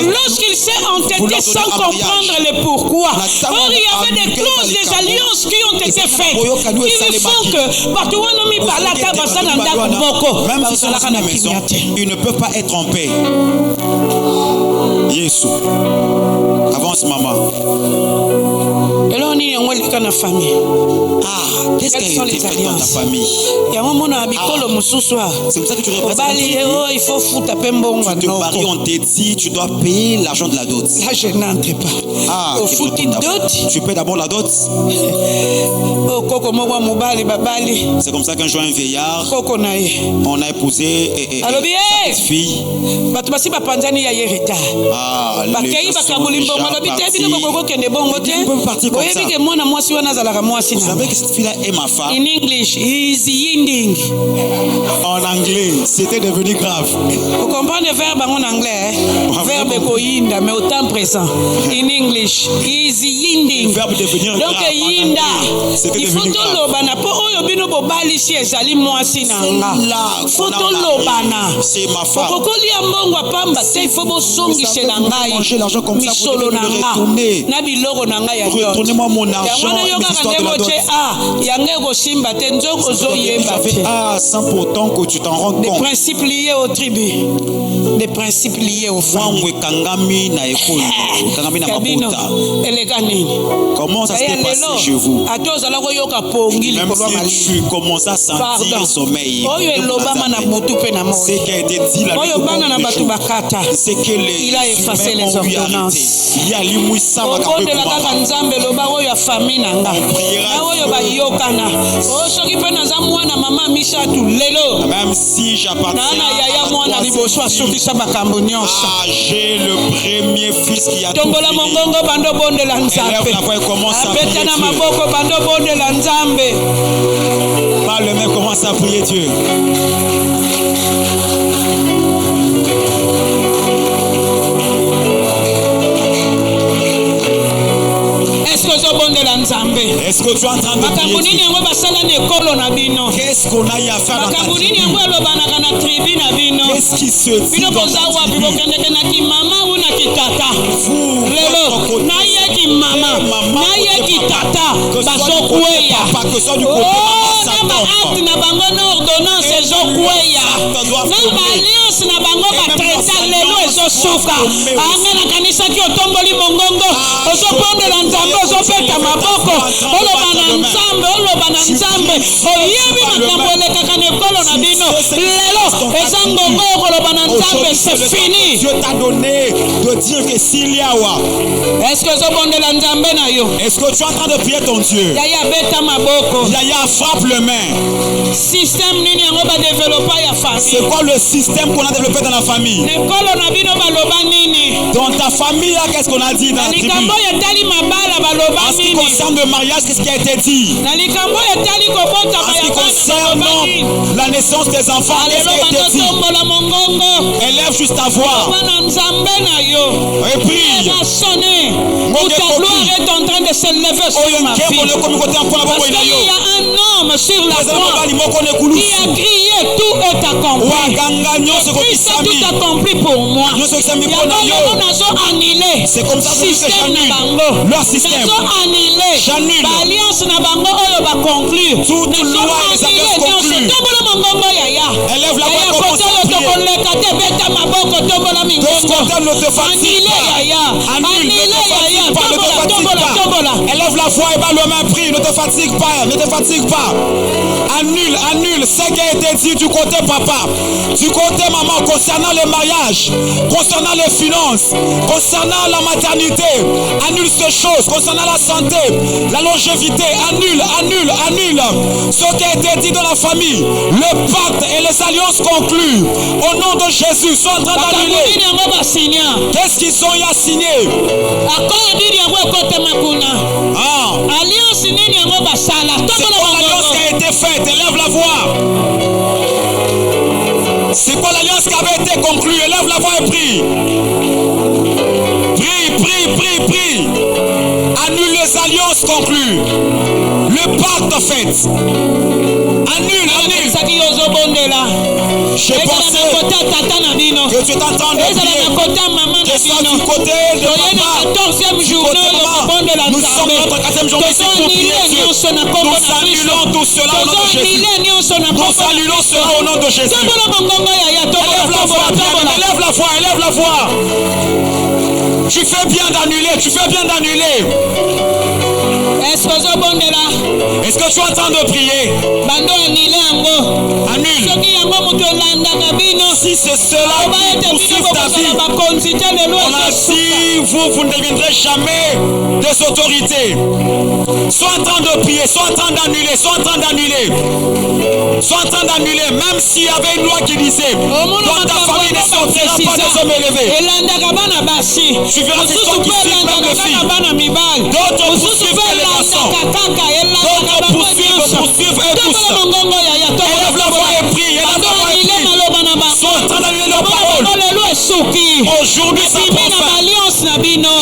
lorsqu'il s'est entêté sans comprendre le pourquoi, or il y avait des clauses, des alliances qui ont été faites, qui font que partout où on a mis par la table, même si sont dans la maison, ils ne peuvent pas être en paix. Yesu. Avance, maman. Et là, on est en famille. Qu'est-ce qui a été fait dans ta famille? C'est comme ça que tu réponds. Il faut foutre à peine bon. Tu te maries, on te dit, tu dois payer l'argent de la dot. Là, je n'entre pas. Au foot une dot. Tu payes d'abord la dot. C'est comme ça qu'un jour, un vieillard, on a épousé cette fille. Vous savez que cette fille-là est ma femme. In English, is yinding. En anglais, c'était devenu grave. Vous comprenez le verbe en anglais? Verbe koyinda, mais au temps présent. In English, is yinding. Le verbe devenir grave. Donc yinda. C'était devenu grave. C'est ma femme. Vous savez manger l'argent comme ça, vous devez le retourner. Retournez-moi mon argent et mes histoires de la dot. Sans pourtant que tu t'en rends compte. Des principes liés aux tribus, des principes liés aux femmes. Comment ça s'est passé chez vous? Même si tu commences à sentir le sommeil, ce qui a été dit là, c'est que il a effacé les ordonnances. Même si j'appartiens j'ai le premier fils qui a tout fini. Élève la voix et commence à prier Dieu. Pas le même, commence à prier Dieu. Est-ce que tu es en train de prier? Qu'est-ce qu'on a à faire dans ta tribu? Qu'est-ce qui se dit dans ta tribu? C'est fini. Dieu t'a donné de dire que s'il y a est-ce que tu es en train de prier ton Dieu? Yaya frappe le main. C'est quoi le système qu'on a développé dans la famille? Dans ta famille, qu'est-ce qu'on a dit dans la tribu? En ce qui concerne le mariage, qu'est-ce qui a été dit? En ce qui concerne la naissance des enfants, qu'est-ce qui a été dit? Élève juste ta voix et prie. Ta gloire est en train de s'élever sur ma vie. Parce qu'il y a un homme sur la croix qui a crié tout est accompli. Christ a tout accompli pour moi. C'est comme ça que leur système. J'annule toute loi et les alliances conclues. Élève la voix et commence à prier. Ne te fatigue pas. Annule, ne te fatigue pas, ne te fatigue pas. Élève la voix et bat le main, prie. Ne te fatigue pas, ne te fatigue pas. Annule, annule ce qui a été dit du côté papa, du côté maman, concernant le mariage, concernant les finances, concernant la maternité. Annule ces choses, concernant la santé, la longévité. Annule, annule, annule ce qui a été dit dans la famille. Le pacte et les alliances conclues au nom de Jésus sont en train d'annuler. Qu'est-ce qu'ils sont y à signer? C'est quoi l'alliance qui a été faite? Élève la voix. C'est quoi l'alliance qui avait été conclue? Élève la voix et prie. Prie, prie, prie, prie. Annule les alliances conclues. Le pacte fait. Annule, annule. J'ai pensé que tu t'entends de prier. Que soit du côté de papa, du côté de maman. Nous sommes dans notre 4e journée ici pour prier Dieu. Nous annulons tout cela au nom de Jésus. Nous annulons cela au nom de Jésus. Élève la voix, élève la voix, élève la voix. Tu fais bien d'annuler, tu fais bien d'annuler. Est-ce que tu es en train de prier? Annule. Si c'est cela qui poursuit ta vie, on a dit vous ne deviendrez jamais des autorités. Sois en train de prier, sois en train d'annuler, sois en train d'annuler. Sois en train d'annuler, même s'il y avait une loi qui disait dans ta famille ne sortira pas des hommes élevés. Tu verras des gens qui suivent même les filles. D'autres poursuivent les garçons. D'autres poursuivent et tous. Élève la voix et prie, élève la voix et prie. Sois en train d'annuler leur parole. Aujourd'hui ça prend fin.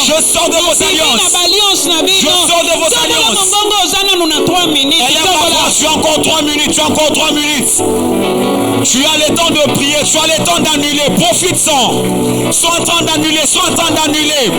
Je sors de vos alliances. Je sors de vos alliances. Élève la voix, Tu as encore 3 minutes, tu as encore 3 minutes. Tu as le temps de prier, tu as le temps d'annuler. Profite-en. Sois en train d'annuler, sois en train d'annuler.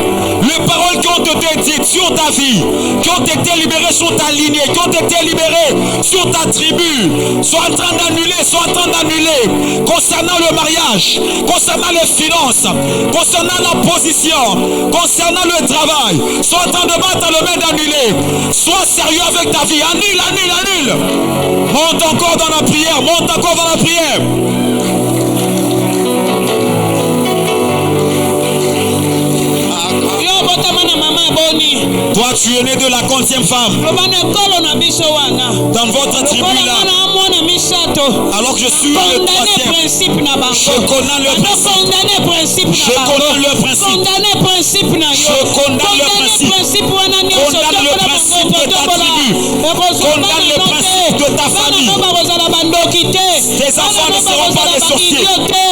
Les paroles qui ont été dites sur ta vie, qui ont été libérées sur ta lignée, qui ont été libérées sur ta tribu. Sois en train d'annuler, sois en train d'annuler. Concernant le mariage, concernant les finances, concernant la position, concernant le travail. Sois en train de battre le main d'annuler. Sois sérieux avec ta vie. Annule, annule, annule. Monte encore dans la prière, monte encore dans la prière. Toi, tu es né de la 11e femme. Dans votre tribu là. Alors que je suis le 3e. Je condamne le principe. Je condamne le principe. Je condamne le principe. Condamne le principe de ta tribu. Condamne le principe de ta famille. Tes enfants ne seront pas des sorciers.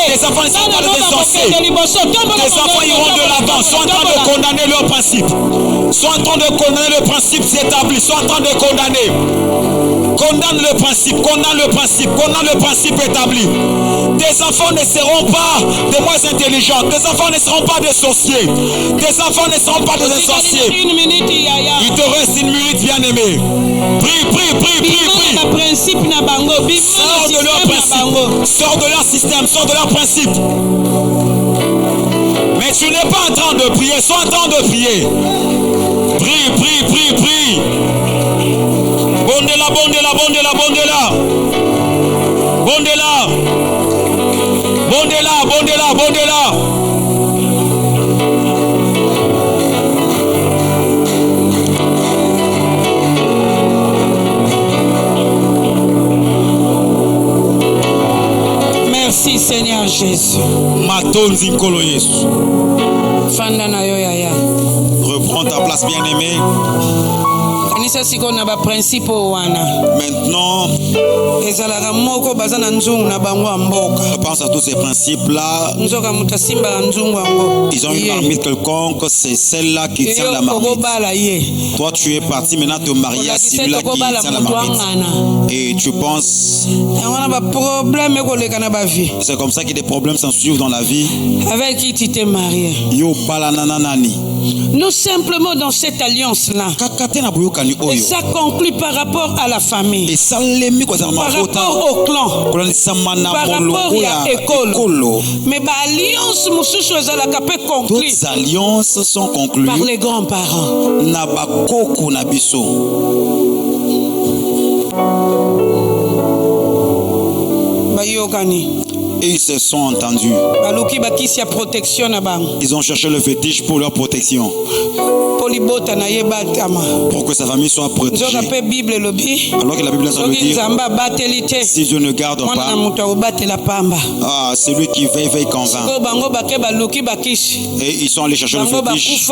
Tes enfants ne seront pas des sorciers. Tes enfants iront de l'avant. Sois en train de condamner leur principe. Sois en train de condamner le principe établi. Sois en train de condamner. Condamne le principe. Condamne le principe. Condamne le principe établi. Tes enfants ne seront pas des moins intelligents. Tes enfants ne seront pas des sorciers. Tes enfants ne seront pas des sorciers. Il te reste 1 minute, bien-aimé. Prie, prie, prie, prie, prie. Sors de leur principe. Sors de leur système. Sors de leur principe. Mais tu n'es pas en train de prier. Sois en train de prier. Prie, prie, prie, prie. Bondela, bondela, bondela, bondela. Bondela. Bondela, bondela, bondela. Merci Seigneur Jésus. Matonzi nkolo Yesu. Fanda na yo yaya. Reprends ta place, bien-aimé. Maintenant, je pense à tous ces principes-là. Ils ont une marmite quelconque, c'est celle-là qui tient la marmite. Toi, tu es parti maintenant te marier à celui-là qui tient la marmite. Et tu penses, c'est comme ça que des problèmes s'en suivent dans la vie. Avec qui tu t'es marié? Nous simplement dans cette alliance-là. Et ça conclut par rapport à la famille, par rapport au clan, par rapport à l'école. Mais l'alliance d'autres alliances sont conclues par les grands-parents. Et ils se sont entendus. Ils ont cherché le fétiche pour leur protection. Pour que sa famille soit protégée. Alors que la Bible dit, si Dieu ne garde pas, celui qui veille, veille convainc. Et ils sont allés chercher le fétiche.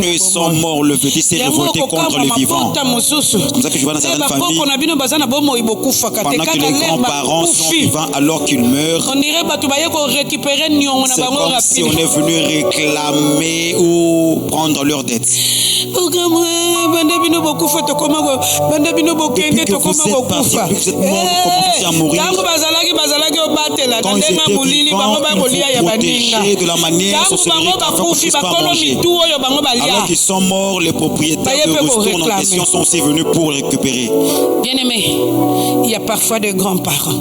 Et ils sont morts. Le fétiche s'est révolté contre les vivants. Comme ça que je vois dans certaines familles, pendant que les grands-parents sont vivants alors qu'ils meurent, c'est comme si on est venu réclamer ou prendre leurs dettes. Depuis que vous êtes partis, vous êtes morts, vous commencez à mourir. Quand ils étaient vivants, ils vous protégeaient de la manière sorcellerie afin qu'on ne puisse pas manger. Alors qu'ils sont morts, les propriétaires de ressources en question sont aussi venus pour récupérer. Bien-aimé, il y a parfois de grands-parents.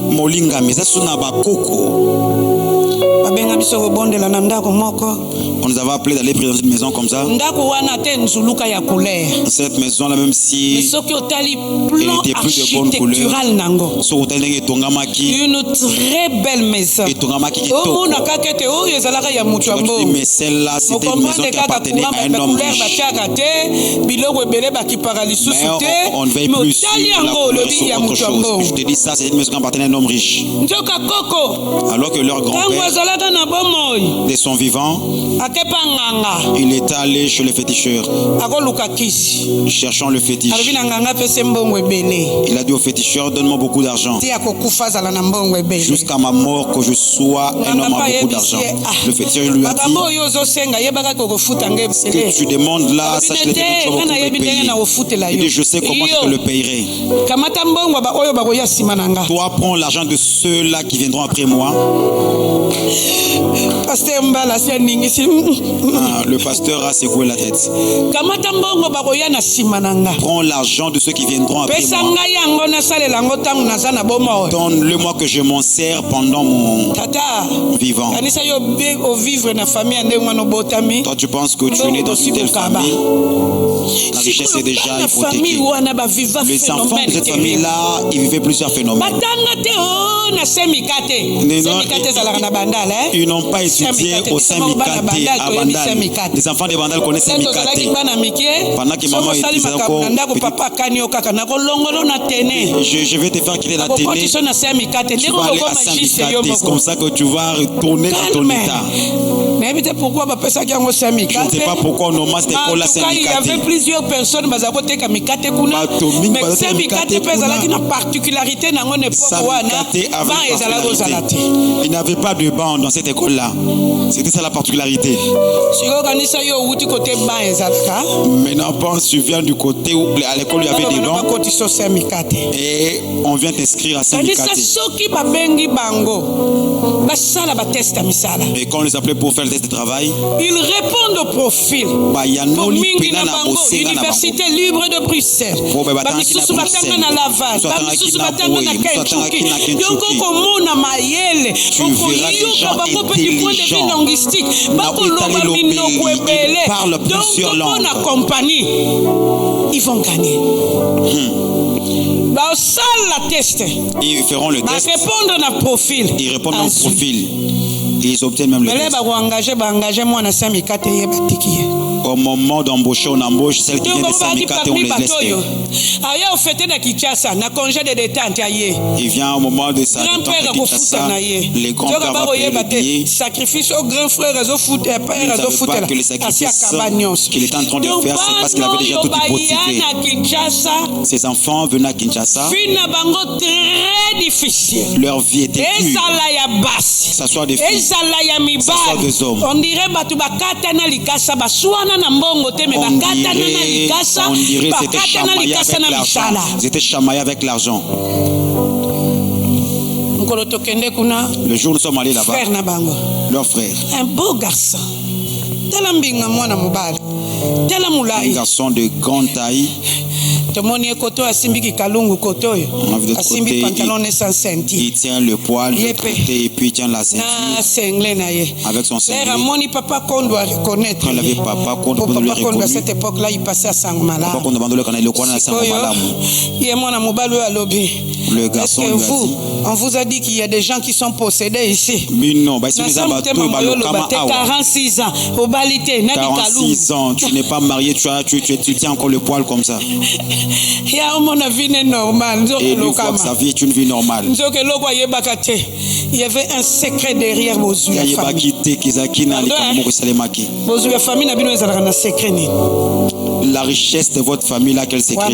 On nous avait appelé d'aller prier dans une maison comme ça. Cette maison-là, même si elle n'était plus de bonne couleur, une très belle maison. Mais celle-là, c'était une maison qui appartenait à un homme riche. Mais on ne veille plus sur la couleur, sur autre chose. Je te dis ça, c'est une maison qui appartenait à un homme riche. Alors que leur grand-père, de son vivant, il est allé chez le féticheur, cherchant le fétiche. Il a dit au féticheur, donne-moi beaucoup d'argent, jusqu'à ma mort que je sois un homme à beaucoup d'argent. Le féticheur lui a dit, ce que tu demandes là, sache que tu vas le payer. Il dit, je sais comment je te le payerai. Toi, prends l'argent de ceux-là qui viendront après moi. Le pasteur a secoué la tête. Prends l'argent de ceux qui viendront après moi. Donne-le-moi que je m'en sers pendant mon vivant. Toi, tu penses que tu es né dans une telle famille? La richesse est déjà hypothéquée. Les enfants de cette famille-là, ils vivaient plusieurs phénomènes. Ils n'ont pas étudié au Saint-Mikate à Bandal. Les enfants de Bandal connaissent Saint-Mikate. Pendant que maman était encore je vais te faire quitter la télé. Tu vas aller à Saint-Mikate. C'est comme ça que tu vas retourner dans ton état. Je ne sais pas pourquoi on nomme cette école à Saint-Mikate. Il y avait plusieurs personnes mais Saint-Mikate une particularité. Il n'y avait pas de banc dans cette école-là. C'était ça la particularité. Maintenant, pense, tu viens du côté où à l'école il y avait des bancs. Et on vient t'inscrire à Saint-Mikate. Et quand on les appelait pour faire le test de travail, ils répondent au profil. Université libre de Bruxelles. Tu verras des gens intelligents. Ils parlent plusieurs langues. Ils vont gagner. Ils feront le test. Ils répondent au profil. Ils obtiennent même le test. Au moment d'embaucher, on embauche celle qui vient de Saint-Mikate et on les laisse faire. Il vient au moment de sa détente à Kinshasa, les grands-pères vont payer le billet. Ils ne savaient pas que le sacrifice qu'il était en train de faire, c'est parce qu'il avait déjà tout hypothéqué. Ses enfants venaient à Kinshasa. Leur vie était dure. S'asseoir des filles, s'asseoir des hommes. On dirait c'était chamaillé avec l'argent. Le jour où nous sommes allés là-bas, leur frère, un beau garçon, un garçon de grande taille. Il tient le poil de côté et puis il tient la ceinture avec son ceinture. Quand il avait papa qu'on doit le reconnaître. À cette époque-là, il passait à Sangomala. Le garçon lui a dit, on vous a dit qu'il y a des gens qui sont possédés ici. Mais non, 46 ans. 46 ans, tu n'es pas marié, tu tiens encore le poil comme ça. Et lui voit que sa vie est une vie normale. Il y avait un secret derrière vos yeux. La richesse de votre famille, là, quel secret?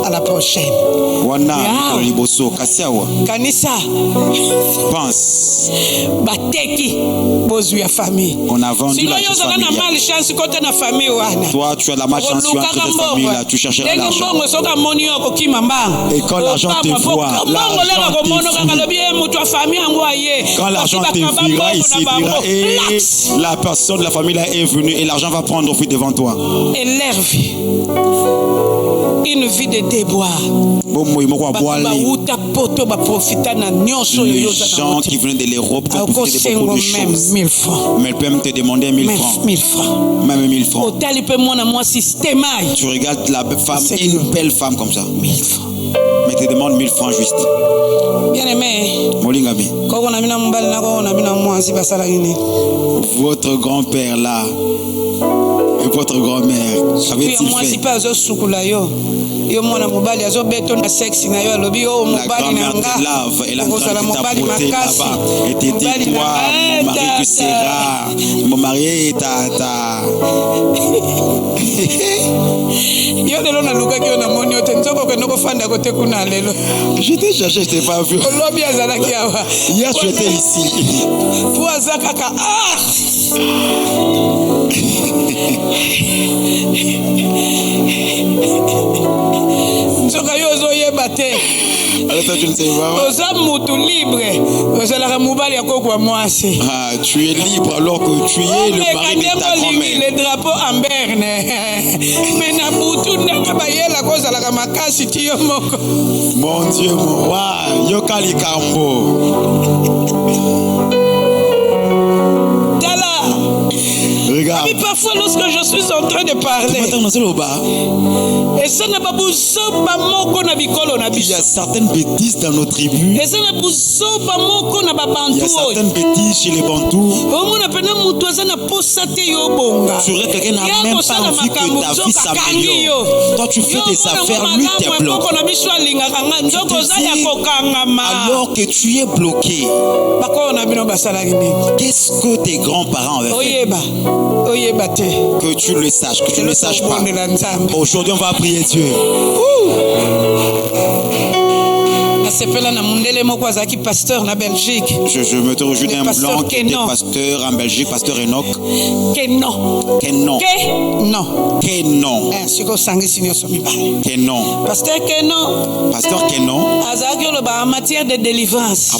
À la prochaine. Kanisa. Pense. On a vendu la richesse familiale. Toi, tu as la malchance, tu as entre cette famille-là, tu chercheras l'argent. Et quand l'argent te voit, quand l'argent te verra, il se dira, et la personne de la famille là est venue et l'argent va prendre profit devant toi. Et leur vie, une vie de déboire. Les gens qui venaient de l'Europe peuvent profiter de beaucoup de choses. Mais ils peuvent te demander 1000 francs. Même 1000 francs. Tu regardes la femme, une belle femme comme ça. 1000 francs. Mais te demande 1000 francs juste. Bien-aimé. Molingami. Votre grand-père là et votre grand-mère, qu'avait-il fait? La grand-mère te lave et la grand-mère t'a beauté là-bas et te dit, toi, Marie tu seras mon mari tata. Yo de lona luka ki ona moni ote nzoko ke noko fanda kote kuna lelo. J'étais cherché, je t'ai pas vu. Olobi azala ki awa. Hier tu étais ici. Toi azakaka nzoka yo ozoyeba te. Alors toi tu ne sais pas. Oza mutu libre. Ozalaka mobali ya kokwa mwasi. Ah, tu es libre alors que tu es le mari de ta grand-mère. Le drapeau en berne. Mais na butu ndenge bayela kozalaka makasi ti yo moko. Mon Dieu, mon roi, yokali kambo. Regarde. Et parfois, lorsque je suis en train de parler, il y a certaines bêtises dans nos tribus. Il y a certaines bêtises chez les Bantous. Tu aurais quelqu'un n'a même pas envie que ta vie s'améliore. Toi, tu fais tes affaires, lui t'es bloqué. Alors que tu es bloqué. Qu'est-ce que tes grands-parents avaient fait? Que tu le saches, que tu ne le saches pas. Aujourd'hui, on va prier Dieu. Je me te réjouis d'un blanc qui était pasteur en Belgique, pasteur Enoch. Kenon. Pasteur Kenon. En matière de délivrance.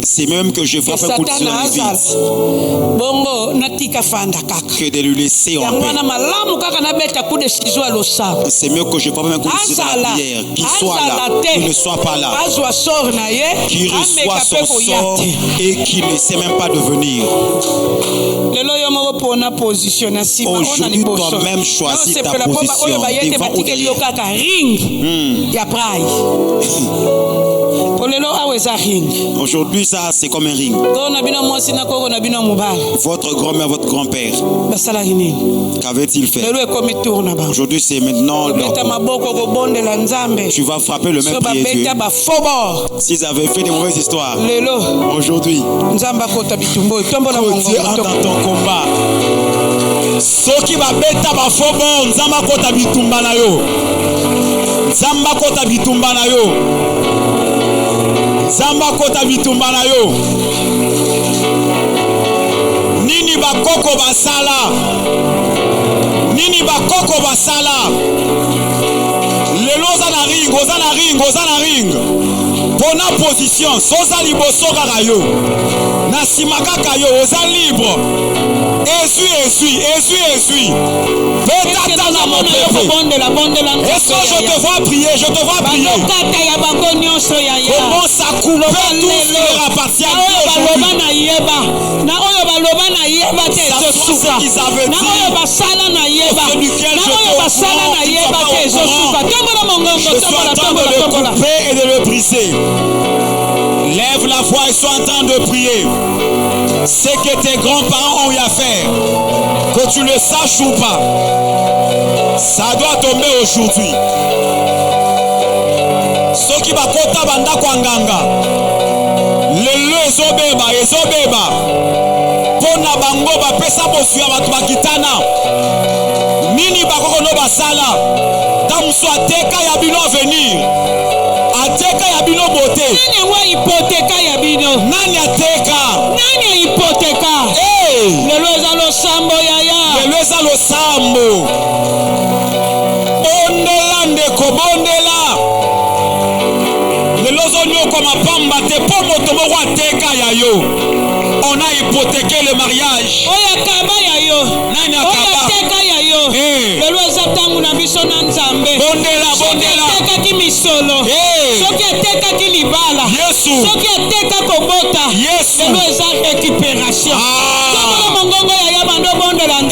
C'est même que je frappe un coup de ciseau dans le vide. Que de lui laisser en paix. C'est mieux que je frappe un coup de ciseau dans la prière. Qu'il soit là, qu'il ne soit pas là. Qu'il reçoit son sort et qu'il ne sait même pas de venir. Aujourd'hui, toi-même choisis ta position devant ou derrière. Aujourd'hui, ça, c'est comme un ring. Votre grand-mère, votre grand-père, qu'avait-il fait? Aujourd'hui, c'est maintenant l'heure. Tu vas frapper le même prier Dieu. S'ils avaient fait des mauvaises histoires, aujourd'hui, Dieu entre dans ton combat. Soki ba beta ba fobo nzamba kota bitumba na yo. Nzamba kota bitumba na yo. Nzamba kota bitumba na yo. Nini bakoko basala. Nini bakoko basala. Lelo za na ring. Pona position, soza liboso kaka yo. Na sima kaka yo, oza libre. Essuie. Peut-être dans mon peuple. Est-ce que je te vois prier? Commence à couper tout ce qui leur appartient aujourd'hui. Ça soit ce qu'ils avaient dit. Auprès duquel je suis en train de le couper et de le briser. Lève la voix et sois en train de prier. C'est que tes grands-parents ont eu à faire. Que tu le saches ou pas. Ça doit tomber aujourd'hui. Ceux qui va kota banda kwanganga. Lelo ezobeba. Pona bango ba pesa bosuya batu bakitana. Nini bakoko no basala. Tamso ateka ya bino venir. Ateka ya bino bote. Nani ateka? Lelo ezalo sambo yaya. Bondela ndeko bondela. Lelo zonyo koma pamba te po moto moko ateka ya yo. On a hypothéqué le mariage. Nani akaba? Lelo ezatangu na biso na Nzambe. Bondela. Soki ateka misolo. Soki ateka libala. Soki ateka kobota. Lelo eza récupération.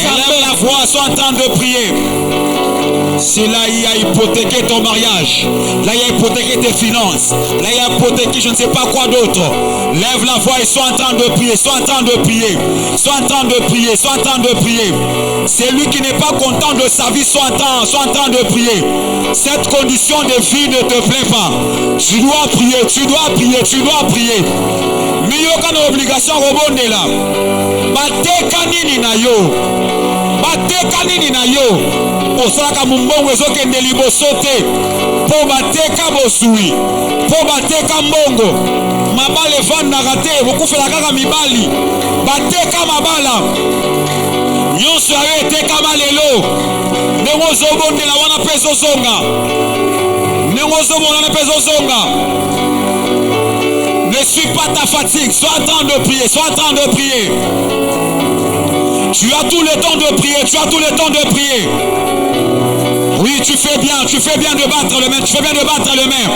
Élève la voix, sois en train de prier. C'est là il a hypothéqué ton mariage. Là il a hypothéqué tes finances. Là il a hypothéqué je ne sais pas quoi d'autre. Lève la voix et sois en train de prier. Sois en train de prier. Sois en train de prier. Sois en train de prier. C'est lui qui n'est pas content de sa vie. Sois en train de prier. Cette condition de vie ne te plaît pas. Tu dois prier. Tu dois prier. Tu dois prier. Miyoka na obligation rebonde là. Bateka nini na yo. Bateka nini na yo. Osalaka mumbongo ezokende liboso te. Po bateka bosui. Po bateka mbongo. Mabale vandaka te. Bokufela kaka mibali. Bateka mabala. Nyonso ayo etekama lelo. Ndenge ozobondela wana mpe ezozonga. Ndenge ozobondela mpe ezozonga. Ne suis pas ta fatigue. Sois en train de prier. Sois en train de prier. Tu as tout le temps de prier. Tu as tout le temps de prier. Oui, tu fais bien de battre le main. Tu fais bien de battre le main.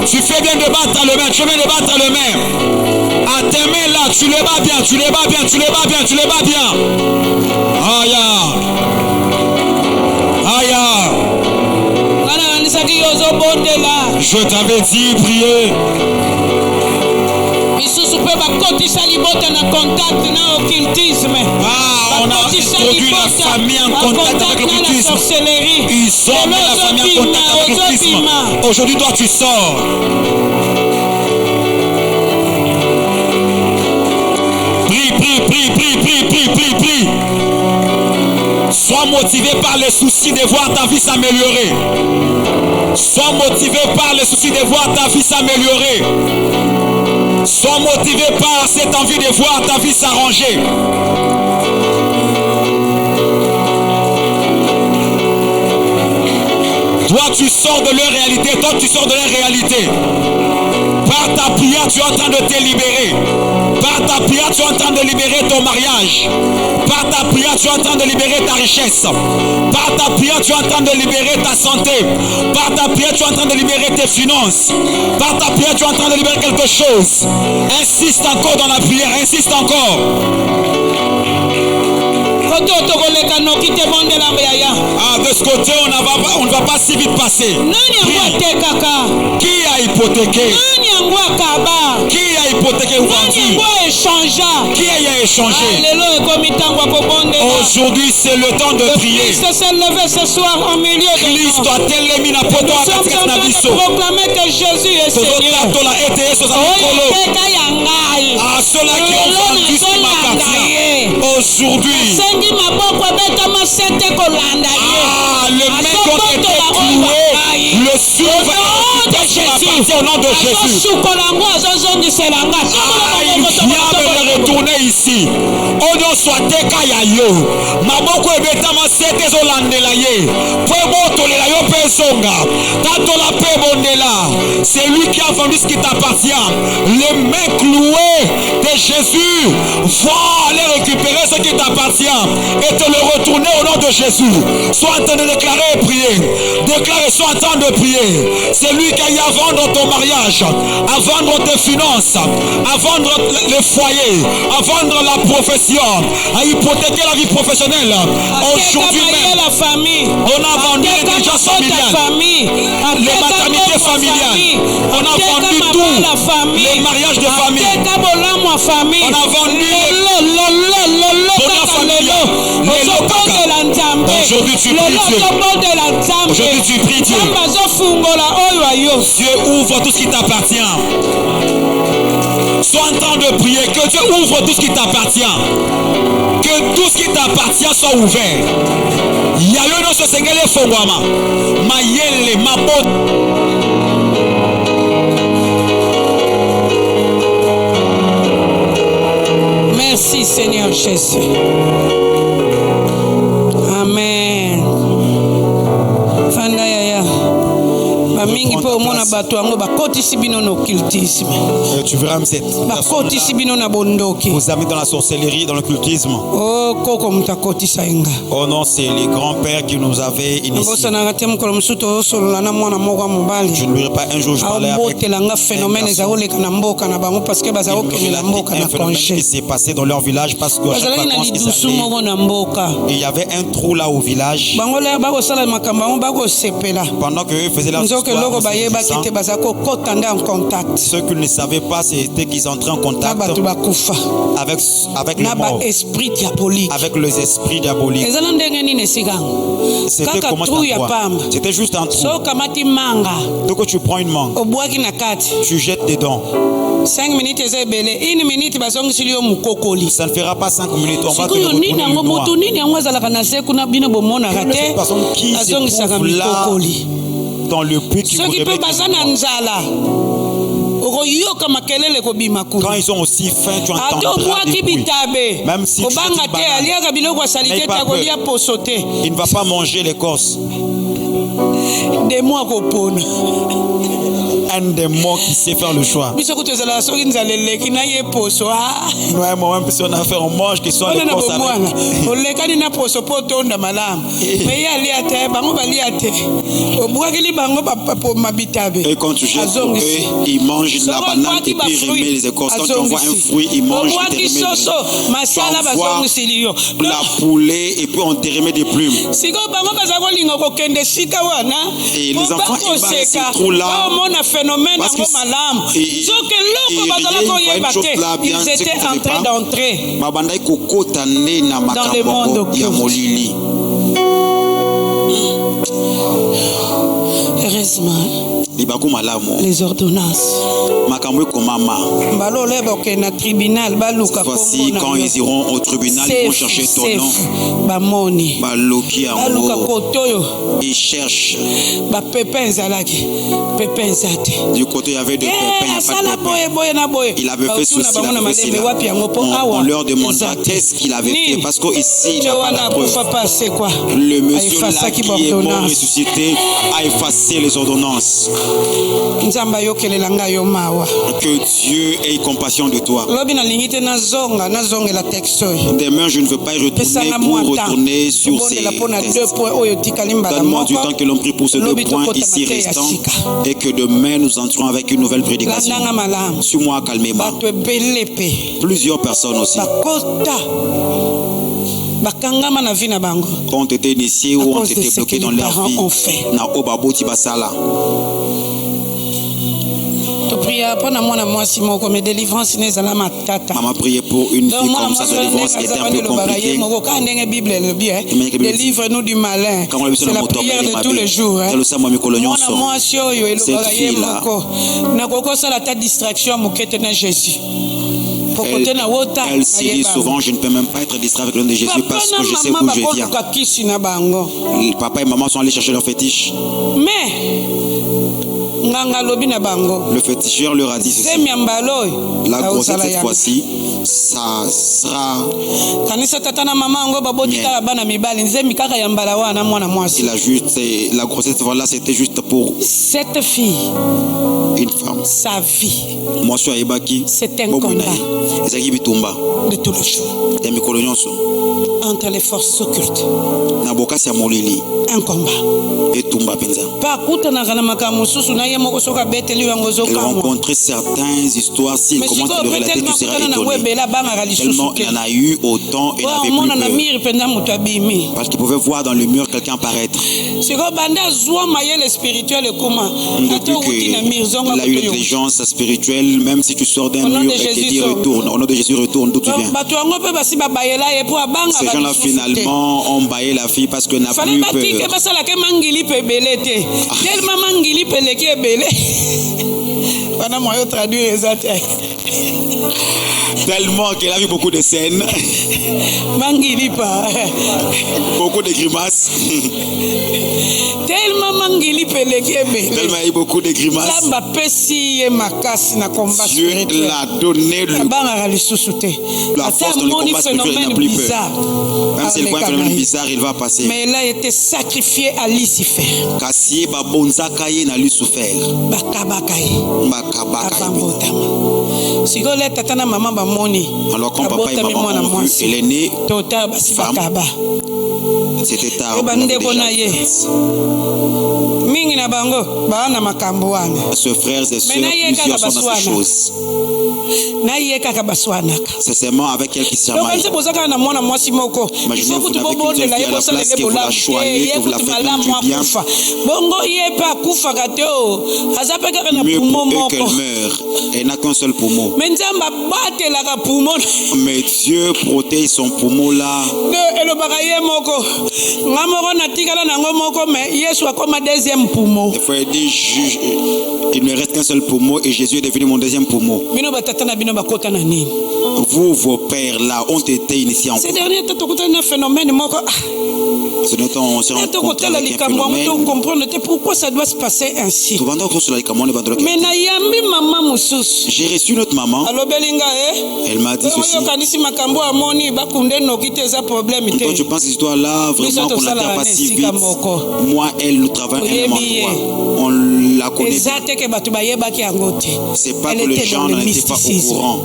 Tu fais bien de battre le main. Tu fais bien de battre le main. À tes mains là, tu les bats bien. Tu les bats bien. Tu les bats bien. Tu les bats bien. Aïe. Aïe. Je t'avais dit prier. Ah, on a introduit la famille en contact avec l'occultisme. Ils ont mis la famille en contact avec l'occultisme. Aujourd'hui, toi, tu sors. Prie. Sois motivé par les soucis de voir ta vie s'améliorer. Sois motivé par les soucis de voir ta vie s'améliorer. Sois motivé par cette envie de voir ta vie s'arranger. Toi, tu sors de leur réalité. Toi, tu sors de leur réalité. Par ta prière, tu es en train de te libérer. Par ta prière, tu es en train de libérer ton mariage. Par ta prière, tu es en train de libérer ta richesse. Par ta prière, tu es en train de libérer ta santé. Par ta prière, tu es en train de libérer tes finances. Par ta prière, tu es en train de libérer quelque chose. Insiste encore dans la prière. Insiste encore. Ah, de ce côté, on ne va pas si vite passer. Qui a hypothéqué? Qui a hypothéqué ou vendu? Qui a échangé? Aujourd'hui, c'est le temps de prier. Christ s'est levé ce soir au milieu de nous. Nous sommes en train de proclamer que Jésus est Seigneur. À ceux-là qui ont vendu ce m'appartient. Aujourd'hui. Le mec qui était cloué, le suivre au nom de Jésus. Il vient de le retourner ici. Odo soit tekaya yo. Maboko ebetama sete zolandela ye. Pwebo tolela yo pesonga. Tatola pebondela. C'est lui qui a vendu ce qui t'appartient. Les mains clouées de Jésus vont aller récupérer ce qui t'appartient et te le retourner au nom de Jésus. Sois en train de déclarer et prier. Déclarer, sois en train de prier. C'est lui qui a eu à vendre ton mariage, à vendre tes finances, à vendre le foyer, à vendre la profession, à hypothéquer la vie professionnelle. Aujourd'hui même, on a vendu l'intelligence familiale, les maternités familiales, on a vendu tout, les mariages de famille, on a vendu aujourd'hui tu pries Dieu. Aujourd'hui tu pries Dieu. Dieu ouvre tout ce qui t'appartient. Sois en train de prier que Dieu ouvre tout ce qui t'appartient. Que tout ce qui t'appartient soit ouvert. Yayo no se sengele fongwama. Mayele mabot. Merci Seigneur Jésus. Amen. Fanda yaya. Bamingi po mona tu verras cette vous amenez dans la sorcellerie, dans l'occultisme. Oh non, c'est les grands-pères qui nous avaient initiés. Je n'oublierai pas un jour je parlais avec un phénomène qui s'est passé dans leur village parce que il y avait un trou là au village. Pendant qu'eux faisaient leur histoire, ce qu'ils ne savaient pas, c'était qu'ils entraient en contact avec les morts, avec les esprits diaboliques. C'était comme c'était juste un trou. Donc tu prends une mangue, tu jettes dedans. 5 minutes une minute ça ne fera pas 5 minutes, on va te le personne qui se trouve là dans le puits qui vous réveille. Quand ils sont aussi fins, tu entends des bruits. Même si tu fais une banane, il ne va pas manger l'écorce. Un démon qui sait faire le choix. Moi-même, si on a fait, on mange qui soit l'écorce avec. Et quand tu jettes pour eux, ils mangent la banane et puis ils remettent les écorces. Quand tu envoies un fruit, ils mangent et te remettent. Tu envoies la poulet et puis on te remet des plumes. Et les enfants, ils vont rester trop là. Parce que ils étaient en train d'entrer dans le monde occulte. Heureusement, les ordonnances. Voici quand ils iront au tribunal, ils vont chercher ton nom. Ils cherchent. Du côté, il y avait des pépins, il avait fait ceci, il avait fait cela. On leur demanda qu'est-ce qu'il avait fait, parce qu'ici, il n'y a pas la preuve. Le monsieur là qui est mort ressuscité a effacé les ordonnances. Que Dieu ait compassion de toi. Demain, je ne veux pas y retourner pour retourner sur ces textes. Donne-moi du temps que l'on prie pour ces 2 points ici restants et que demain, nous entrons avec une nouvelle prédication. Suis-moi calmement. Plusieurs personnes aussi ont été initiés ou ont été bloqués dans leur vie. Maman priait pour une fille comme ça, sa délivrance était un peu compliquée. Délivre-nous du malin. C'est la prière de tous les jours. Cette fille-là, elle s'y dit souvent, je ne peux même pas être distrait avec le nom de Jésus parce que je sais d'où je viens. Papa et maman sont allés chercher leur fétiche. Mais le féticheur leur a dit ceci. La grossesse cette fois-ci, ça sera. Il a juste, la grossesse voilà, c'était juste pour cette fille. Une femme. Sa vie. C'est un combat de tous les jours. Entre les forces occultes. Un combat. Elle rencontrer certaines histoires, s'il commence à le relater, tu seras étonné. Tellement il y en a eu autant, il n'avait plus peur. Parce qu'il pouvait voir dans le mur quelqu'un apparaître. Depuis qu'il a eu l'intelligence spirituelle, même si tu sors d'un mur et te dis retourne, au nom de Jésus retourne d'où tu viens. Ces gens-là finalement ont baillé la fille parce que n'a plus peur. Tellement qu'elle a vu beaucoup de scènes. Beaucoup de grimaces. Tellement mangili peleke be. Tellement il y a eu beaucoup de grimaces. Lamba pesi e makasi na combat Dieu l'a donné la force dans le combat spirituel, il n'a plus peur. Même s'il voit un phénomène bizarre, il va passer. Mais elle a été sacrifiée à Lucifer. Kassie babonzakaye na Lucifer. Bakabakaye. Bakabakaye. Tata na maman ba moni. Alors quand papa et maman ont vu, elle est née femme. C'était tard. Mingi na bango ba na makambo wana. Ses frères et sœurs, plusieurs sont dans ces choses. C'est seulement avec elle qui se chamaille. Imaginez vous n'avez qu'une fille à la place que vous la choyez, que vous la faites du bien. Mieux pour eux qu'elle meure. Elle n'a qu'un seul poumon. Mais Dieu protège son poumon là. Des fois il dit, il ne reste qu'un seul poumon et Jésus est devenu mon deuxième poumon. Vous, vos pères là, ont été initiés en quoi? Ce n'est pas on s'est rencontré avec un phénomène. Pourquoi ça doit se passer ainsi? Mais j'ai reçu notre maman. Elle m'a dit ceci. Toi, tu penses que cette histoire-là, vraiment qu'on n'atteint pas si vite. Moi, elle, nous travaillons un moment on la connaît. C'est pas que les gens n'étaient pas au courant.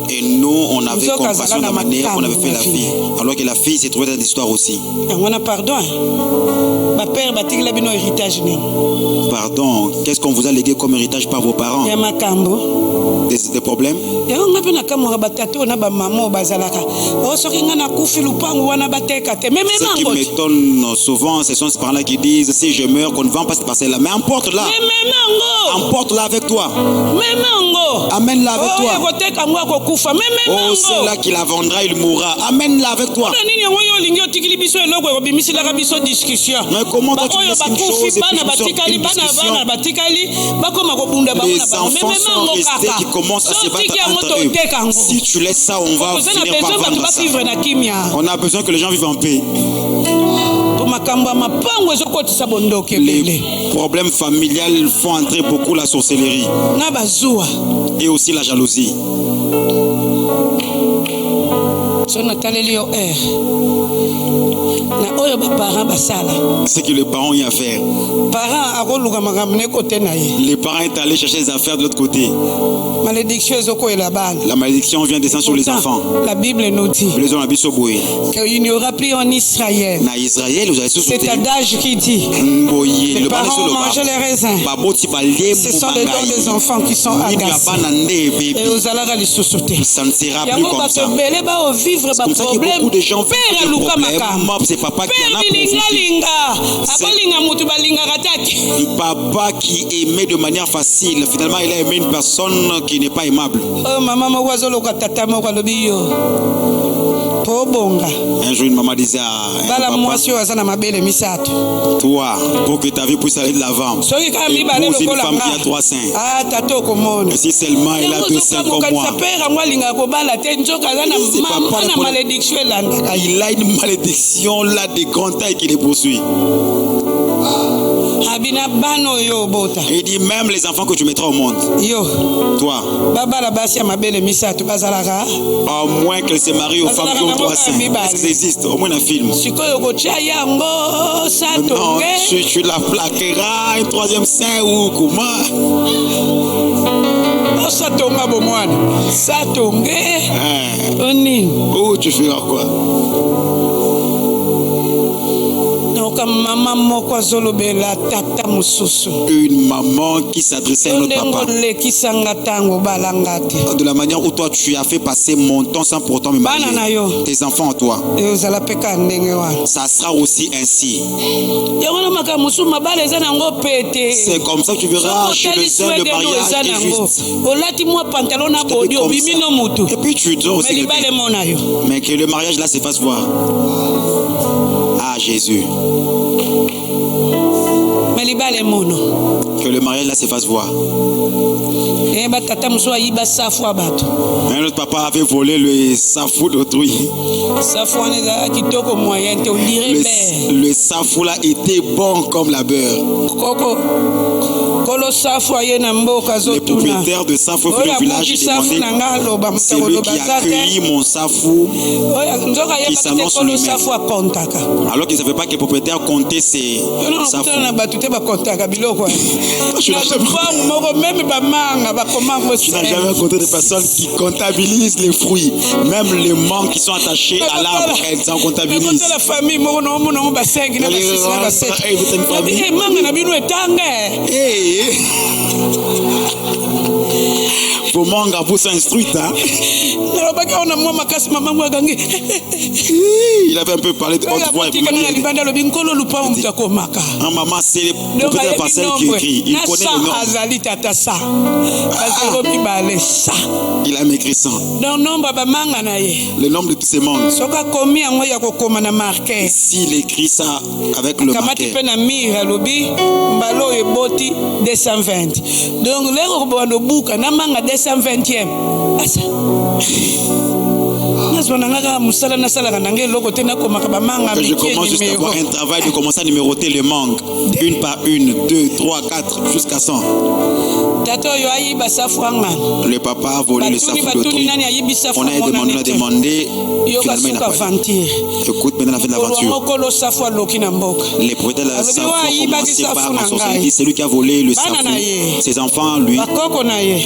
Et nous, on avait compassion de la manière qu'on avait fait la fille. Alors que la fille s'est trouvée dans l'histoire aussi. Pardon, qu'est-ce qu'on vous a légué comme héritage par vos parents? Des problèmes? Ce qui m'étonne souvent, ce sont ces parents-là qui disent si je meurs, qu'on ne va pas se passer là. Mais emporte-la. Emporte-la avec toi. Amène-la avec toi. Oh, celui-là qui la vendra, il mourra. Amène-la avec toi. Mais comment toi tu laisses une chose et puis une discussion? Les enfants sont restés qui commencent à se battre entre eux. Si tu laisses ça, on va finir par vendre ça. On a besoin que les gens vivent en paix. Les problèmes familiales font entrer beaucoup la sorcellerie et aussi la jalousie. C'est que les parents y a faire. Les parents sont allés chercher les affaires de l'autre côté. La malédiction vient descendre sur les enfants. La Bible nous dit qu'il n'y aura plus en Israël. C'est adage qui dit les parents ont mangé les raisins. Ce sont les dons des enfants qui sont agacés. Et aux alara les sous-sautés. Ça ne sera plus comme ça. C'est comme ça que beaucoup de gens vivent des problèmes. C'est papa qui en a profité. Papa qui aimait de manière facile, finalement il a aimé une personne qui n'est pas aimable. Un jour une maman disait à papa, toi, pour que ta vie puisse aller de l'avant, épouse une femme qui a 3 seins. Et si seulement elle a 2 seins comme moi. Il a une malédiction là de grande taille qui les poursuit. Il dit même les enfants que tu mettras au monde. Toi. Au moins qu'elle se marie aux femmes qui ont 3 seins. Est-ce que ça existe? Au moins un film. Non, tu la plaqueras un 3e sein ou comment? Oh, tu feras quoi? Une maman qui s'adressait à notre papa. De la manière où toi tu as fait passer mon temps sans pourtant me marier. Tes enfants en toi. Ça sera aussi ainsi. C'est comme ça que tu verras chez le sein de mariage est juste. Et puis tu dois aussi. Mais que le mariage là se fasse voir. Ah, Jésus. Que le mariage là se fasse voir. Un autre papa avait volé le safou d'autrui. Le safou là était bon comme la beurre. Le propriétaire de safou du village demandait: c'est lui qui a accueilli mon safou qui s'annonce lui-même. Alors qu'il ne savait pas que le propriétaire comptait ses safou. Tu n'as jamais rencontré des personnes qui comptabilisent les fruits, même les mangues qui sont attachés à l'arbre, elles en comptabilisent. Vos mangues vous sont instruites, hein? Il avait un peu parlé de haute voix. Maman, c'est le propriétaire de parcelle qui écrit. Il connaît le nom. Il a maigri ça. Le nombre de tous ces mangues. S'il écrit ça avec le marqueur. 220e. Je commence juste à avoir un travail de commencer à numéroter les mangues. Une par une, 2, 3, 4, jusqu'à 100. Le papa a volé le safou d'autrui. On a demandé, finalement il n'a pas dit. Écoute, maintenant la fin de l'aventure. Les propriétaires de la safou ont commencé par responsabilité. C'est lui qui a volé le safou. Ses enfants, lui,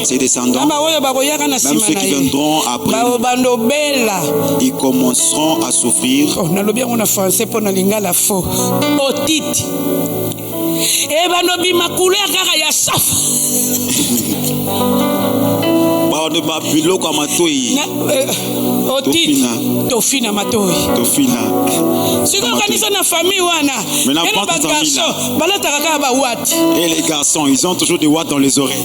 ses descendants, même ceux qui viendront après, ils commenceront à souffrir. Tofina matoi. Et les garçons, ils ont toujours des watts dans les oreilles.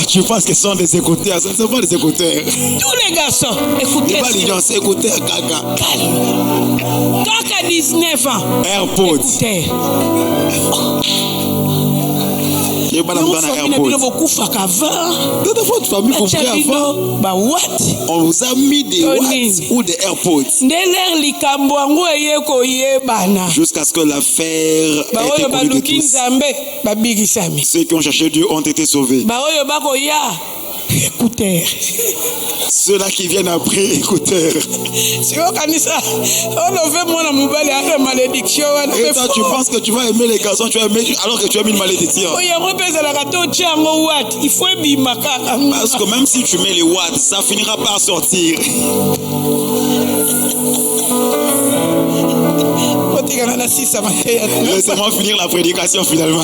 Tu penses que ce sont des écouteurs? Ce ne sont pas des écouteurs. Tous les garçons, écoutez. Écouteurs, caca. Caca 19 ans. AirPods. Dans votre famille, vous avant. On vous a mis des watts ou des AirPods. Jusqu'à ce que l'affaire ait été connue de tous. Ceux qui ont cherché Dieu ont été sauvés. Écouteurs. Ceux-là qui viennent après, écouteurs. Et toi, tu penses que tu vas aimer les garçons, tu vas aimer alors que tu as mis une malédiction. Parce que même si tu mets les watts, ça finira par sortir. Laissez-moi finir la prédication finalement.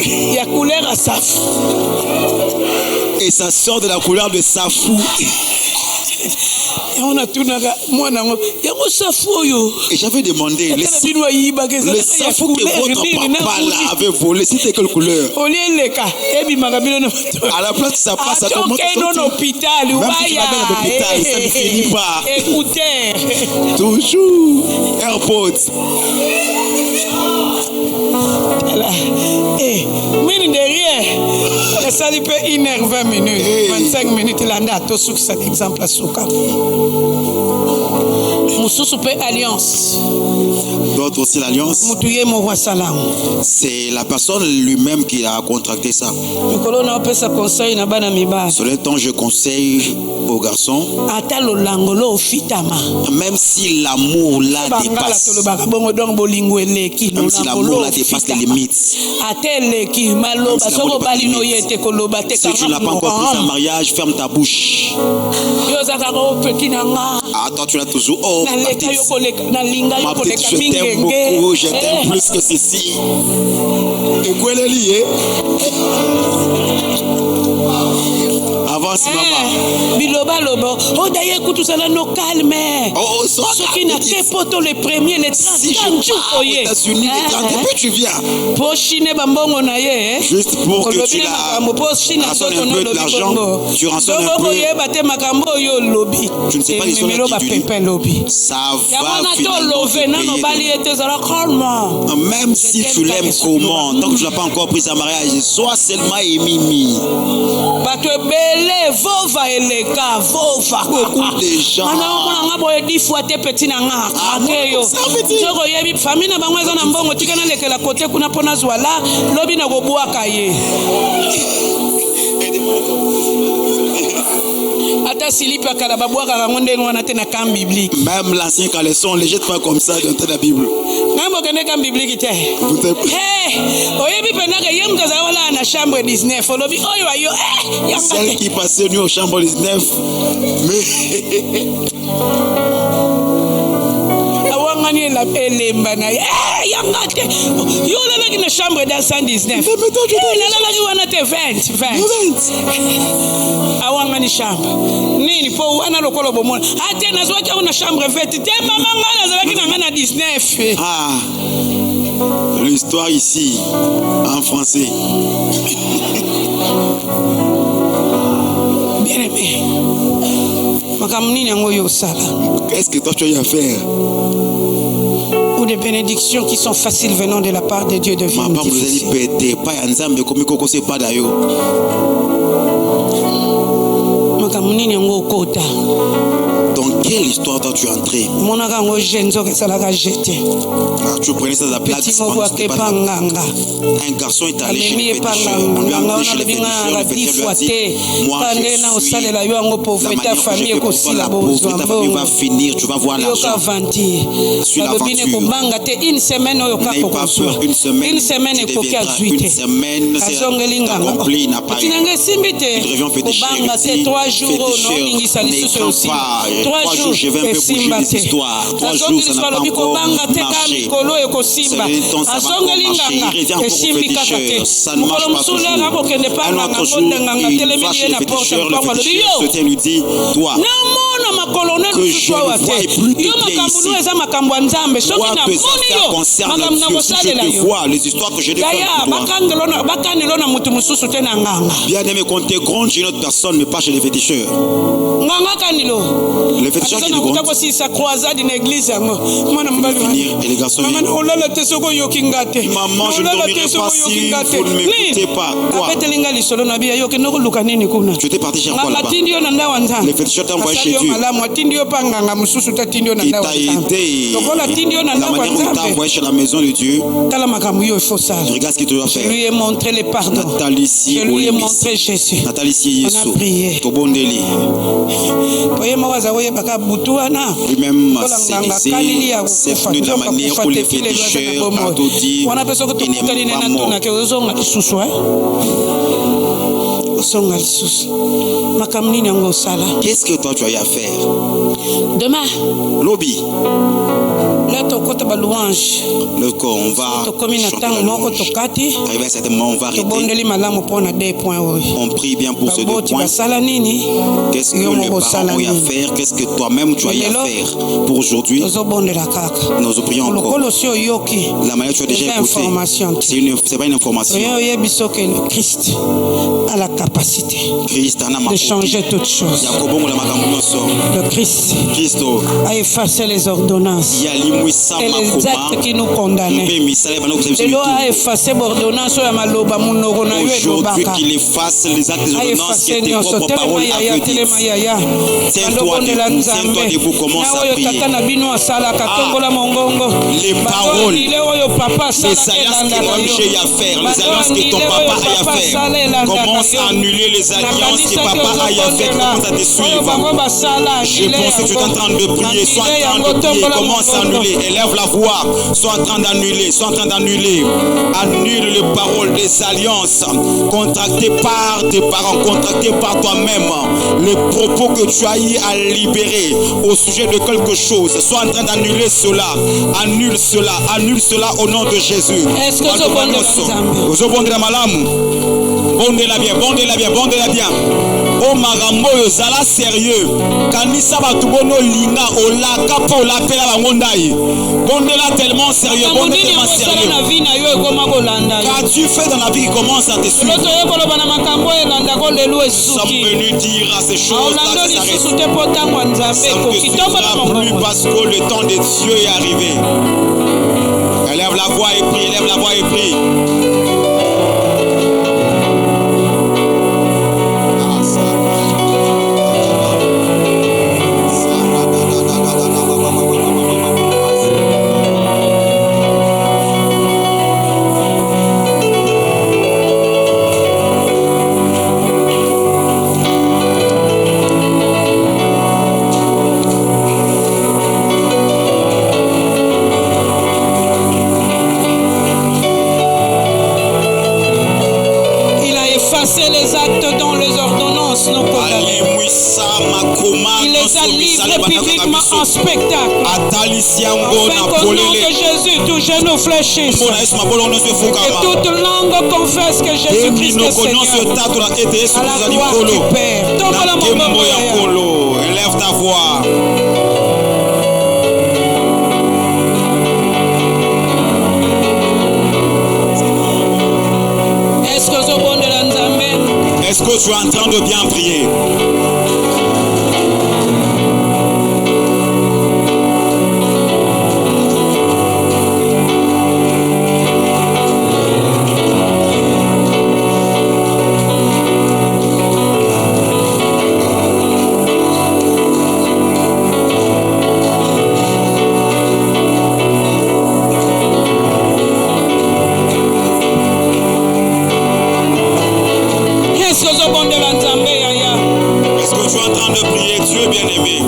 Il y a couleur à safou. Et ça sort de la couleur de safou. Et j'avais demandé le safou que votre papa là avait volé, c'était quelle couleur? À la place que ça passe, ça commence à sortir. Même si tu vas à l'hôpital, ça ne finit pas. Toujours AirPods. Mine derrière, ça lui peut 1h20 minutes, 25 minutes, il en a tout ce cet exemple à Souka. Alliance. D'autres aussi l'alliance. C'est la personne lui-même qui a contracté ça. Sur le temps, je conseille aux garçons, même si l'amour la dépasse, même si l'amour la dépasse les limites, si tu n'as pas encore pris un mariage, ferme ta bouche. Attends, tu l'as toujours. Oh, ma petite, je t'aime beaucoup, je t'aime plus que ceci. Et quoi est lié? Avance, maman. Biloba lobo, oh Oh d'ailleurs, écoute, tout ça là, nos calme. Oh, ce qui n'a que poto le premier, les 30 si je pars aux États-Unis, les 30 puis tu viens. Juste pour que tu rançonnes un peu de l'argent, tu rançonnes un peu. Tu ne sais pas l'histoire qui dit. Ça va finalement te payer. Même si tu l'aimes comment, tant que tu n'as pas encore pris sa mariage, sois seulement Mimi. Beaucoup de gens. Même l'ancien caleçon, on ne les jette pas comme ça dans la Bible. Celle qui passait nuit au chambre 19. Mais chambre dans 119. Awangani chambre. Nini po wana lokolo bomona. Ate nazwaki una chambre 20. Te mama ngana nazalaki na ngana 19. Ah. L'histoire ici en français. Bien aimé. Makamuni nango yo sala. Qu'est-ce que toi tu as à faire? Ou des bénédictions qui sont faciles venant de la part de Dieu deviennent difficiles. Dans quelle histoire toi tu es entré? Tu prenais ça à la place. Un garçon est allé chez le féticheur. On lui a amené chez le féticheur. Le féticheur lui a dit, moi je suis la manière que je fais pour voir la pauvreté. Ta famille va finir, tu vas voir l'argent. Sur l'aventure. Une semaine, n'aie pas peur, une semaine tu deviendras. Une semaine, c'est accompli, n'a pas eu. Tu reviens féticheur. Il dit, féticheur, n'écrans pas. 3 jours, je vais un peu bouger les histoires. 3 jours, ça n'a pas encore marché. C'est le temps, ça va encore marcher. Il revient pour le féticheur. Ça ne marche pas toujours. Un autre jour, il va chez le féticheur. Le féticheur lui dit, toi, que je ne vois plus te plaît ici. Toi, tes affaires concernent Dieu. Si je te vois, les histoires que je te fais pour toi. Bien aimé, quand tu es grand chez une autre personne, mais pas chez les féticheurs. Le féticheur qui est grand. Et les garçons viennent. Maman, je ne dormirai pas si vous ne m'écoutez pas. Quoi? Tu étais parti chez quoi là-bas? Le féticheur t'a envoyé chez Dieu. Il t'a aidé. La manière dont il t'a envoyé chez la maison de Dieu. Regarde ce qu'il te doit faire. Je lui ai montré le pardon. Je lui ai montré Jésus. On a prié. Lui-même c'est venu de la manière où les féticheurs ont tout dit. Il n'est pas mort. Qu'est-ce que toi tu as eu à faire? Demain. Lobby. louange. Le corps, on va chanter la louange. Arrivé à cet moment, on va arrêter. On prie bien pour ces 2 points. Qu'est-ce que le parent a à faire? Qu'est-ce que toi-même tu as à faire pour aujourd'hui? Nous prions encore. La manière que tu as déjà écouté, c'est pas une information. Christ a la capacité de changer toutes choses. Le Christ a effacé les ordonnances et les actes qui nous condamnaient. Il a effacé l'ordonnance. Aujourd'hui qu'il efface les actes des ordonnances qui étaient propres paroles à Dieu. Tiens-toi debout, commence à prier. Les paroles, les alliances que tu as à faire, les alliances que ton papa a à faire, commence à annuler les alliances que papa a à faire, commence à te suivre. Je pense que tu es en train de prier, sois en train de prier, commence à annuler, élève la voix, sois en train d'annuler, annule les paroles, les alliances contractées par tes parents, contractées par toi-même, les propos que tu as eu à libérer au sujet de quelque chose, sois en train d'annuler cela, annule cela au nom de Jésus. Est-ce que tu bondela bien. Oh magambo yozala sérieux. Kanisa batubono linga olaka po la pela bangondai. Bondela tellement sérieux, bondela sérieux. Qu'as-tu fait dans la vie qui commence à te suivre? Nous sommes venus dire à ces choses-là de s'arrêter. Ça ne te suffira plus parce que le temps de Dieu est arrivé. Élève la voix et prie, élève la voix et prie. Les actes dans les ordonnances non condamnées. Il les a livrés publiquement en spectacle. Afin qu'au nom de Jésus, tout genou fléchisse. Et toute langue confesse que Jésus-Christ est Seigneur. À la gloire du Père. Tombe la main. Élève ta voix. Est-ce que tu es en train de bien prier? Est-ce que tu es en train de prier Dieu bien-aimé?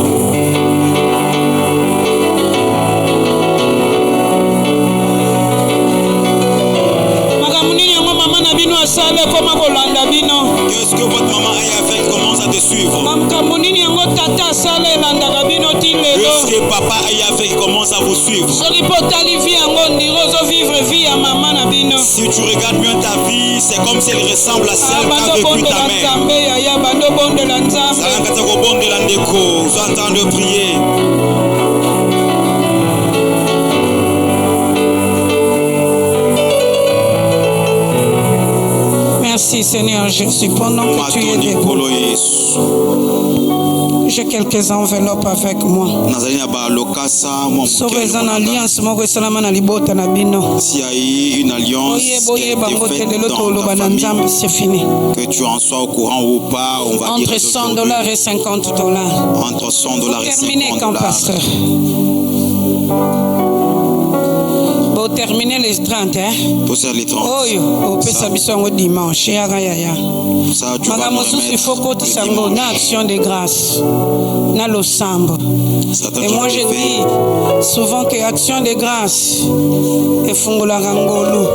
Qu'est-ce que votre maman a fait commence à te suivre? Qu'est-ce que papa a fait commence à vous suivre? Si tu regardes bien ta vie, c'est comme si elle ressemble à celle qu'a vécu ta mère. Vous êtes en train de prier. Merci Seigneur Jésus, pendant que tu es debout, j'ai quelques enveloppes avec moi. S'il y a une alliance c'est fini. Que tu en sois au courant ou pas, on va entre $100 et $50. Entre $100 et $50. Terminé quand pasteur? Terminer les 30, hein? Pour faire les 30. Oh, au Pessabisson dimanche. Ça, tu vas me remettre il faut que tu une action de grâce. Dans le sambo. Et moi, je dis souvent que action de grâce est fungola rangolo.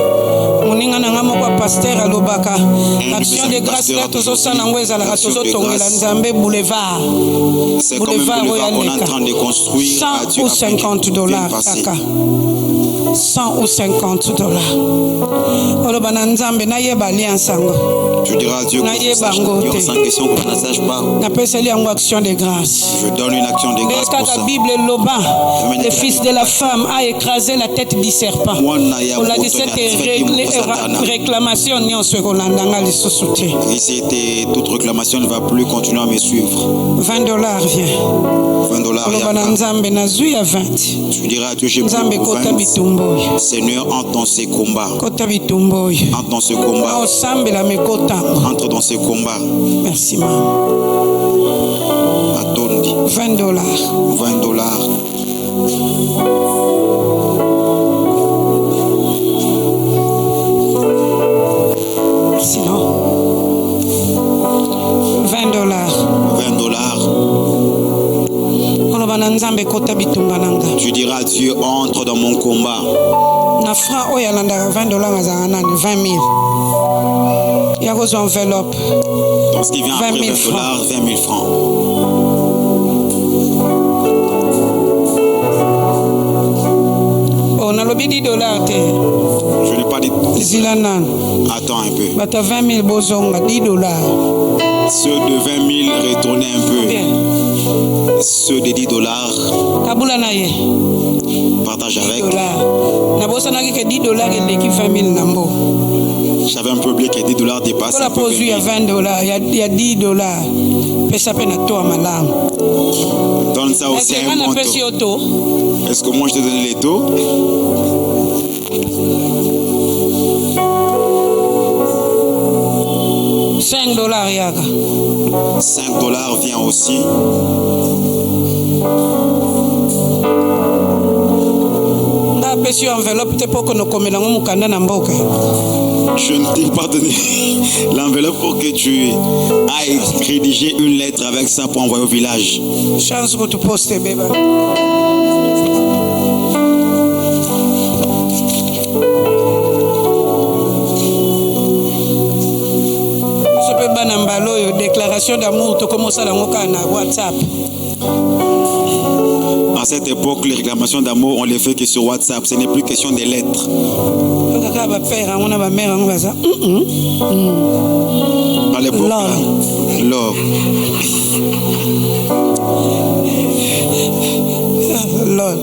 Moninga nanga moko pasteur alobaka. Action de grâce là tozo sana ngweza la tozo tongela nzambe boulevard. Boulevard qu'on est en train de construire. 100 ou $50 kaka. 100 ou $50. Tu diras à Dieu que sans question qu'on ne sache pas. Action de grâce. Je donne une action de grâce pour ça. La Bible le fils de la femme a écrasé la tête du serpent. On a dit cette réclamation. Et c'était toute réclamation ne va plus continuer à me suivre. $20 vient. $20 Tu diras à Dieu, j'ai besoin de Seigneur, entre dans ces combats. Entre dans ce combat. Entre dans ce combat. Merci, maman. Atondi. $20. Sinon, $20. Tu diras à Dieu, entre dans mon combat. Na franc oyalanda $20 azana 20 000. Il y a une enveloppe. Donc ce qui vient après $20, 20 000 francs. On a le $10. Je n'ai pas dit. Zilanan. Attends un peu. Bata 20 000 bozonga $10. Ceux de 20 000 peut-il retourner un peu? Bien. Ceux des $10. Kabula na ye. Partage avec. Nabosanaki que $10 et qui 20 000 nambo. J'avais un peu oublié que $10 dépassent. Pour la pause, il y a $20, il y a $10. Pesa pe na toa malam. Donne ça aussi à un montant. Est-ce que moi je te donne les taux? $5 yaka. $5 vient aussi. Je ne t'ai pas donné l'enveloppe pour que tu ailles rédiger une lettre avec ça pour envoyer au village. Chance pour te poster, bébé. Déclaration d'amour, tu commences à la WhatsApp. À cette époque, les réclamations d'amour, on les fait que sur WhatsApp. Ce n'est plus question des lettres. À l'époque, love. Lol.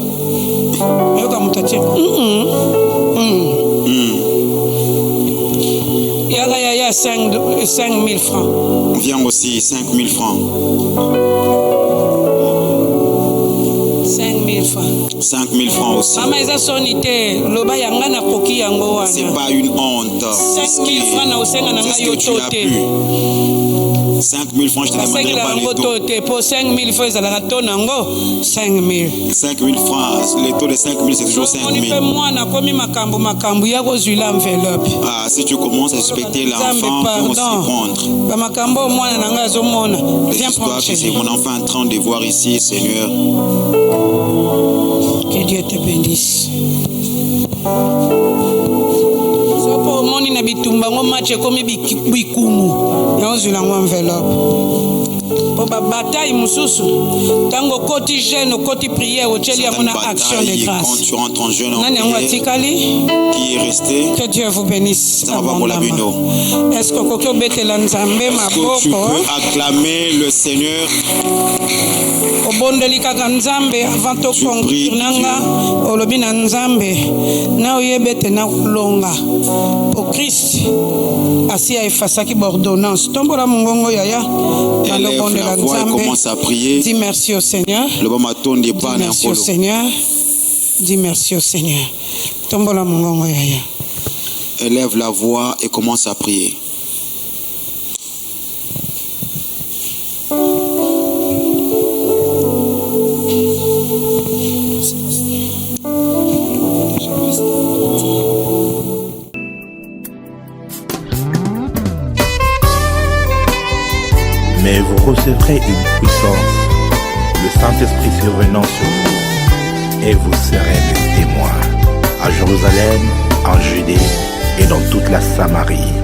Il y a 5 000 francs. On vient aussi 5 000 francs. 5 000 francs. 5 000 francs aussi. C'est pas une honte. 5 000 francs, c'est ce que tu as pu. 5 000 francs, je te demanderai pas les taux. Pour 5 000 francs, 5 000. 5 000 francs, les taux de 5 000, c'est toujours 5 000. Ah, si tu commences à respecter l'enfant, tu vas aussi prendre. L'histoire que c'est mon enfant en train de voir ici, Seigneur. Que Dieu te bénisse. Moni na bitumba ngo match comme bikumu na enveloppe pour ba bataille mususu tango koti jeune koti prière au tcheli amona action de grâce quand tu rentres en jeune nani ngatikali qui est resté. Que Dieu vous bénisse. Est-ce que kokyo betela nzambe maboko tu peux acclamer le Seigneur obondeli kaka nzambe avant to conclure nanga olobi na nzambe na oyebete na longa au Christ asi a efasaki bordonnance tombola mongongo yaya na lobonde la nzambe. Commence à prier. Dis merci au Seigneur. Le bon matin n'est pas dis merci au Seigneur. Dis merci au Seigneur. Tombola mongongo yaya. Élève la voix et commence à prier. Mais vous recevrez une puissance, le Saint-Esprit survenant sur vous, et vous serez mes témoins à Jérusalem, en Judée et dans toute la Samarie.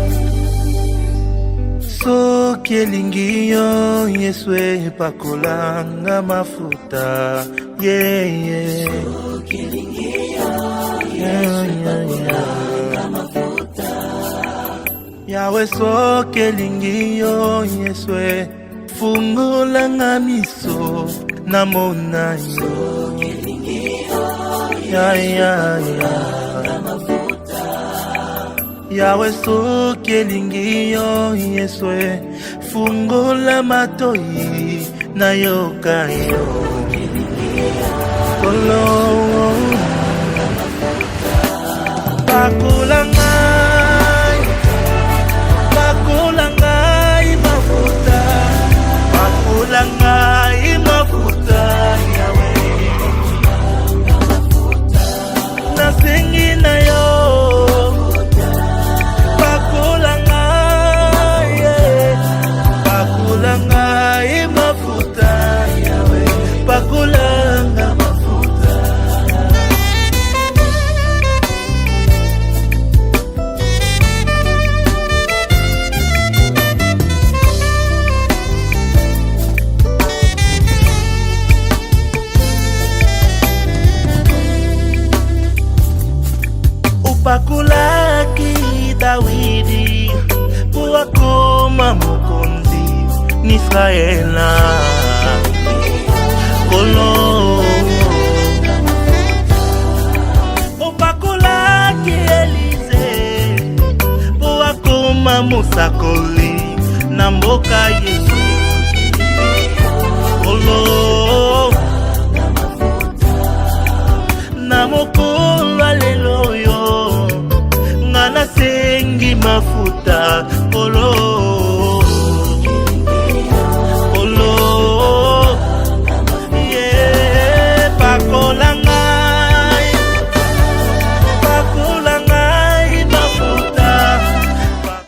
Soki elingi yo Yesu epakolanga mafuta yeah. Soki elingi yo Yesu epakolanga mafuta Yahweh soki elingi yo Yesu fungolanga miso namona yo Soki elingi yo Yahweh soki elingi yo Yesu fungola matoi nayoka yo kolo pakula ngai mafuta pakula ngai mafuta Yahweh nasengi na yo Israël. Kolo opakolaki Élysée po akoma mosakoli na mboka Yesu.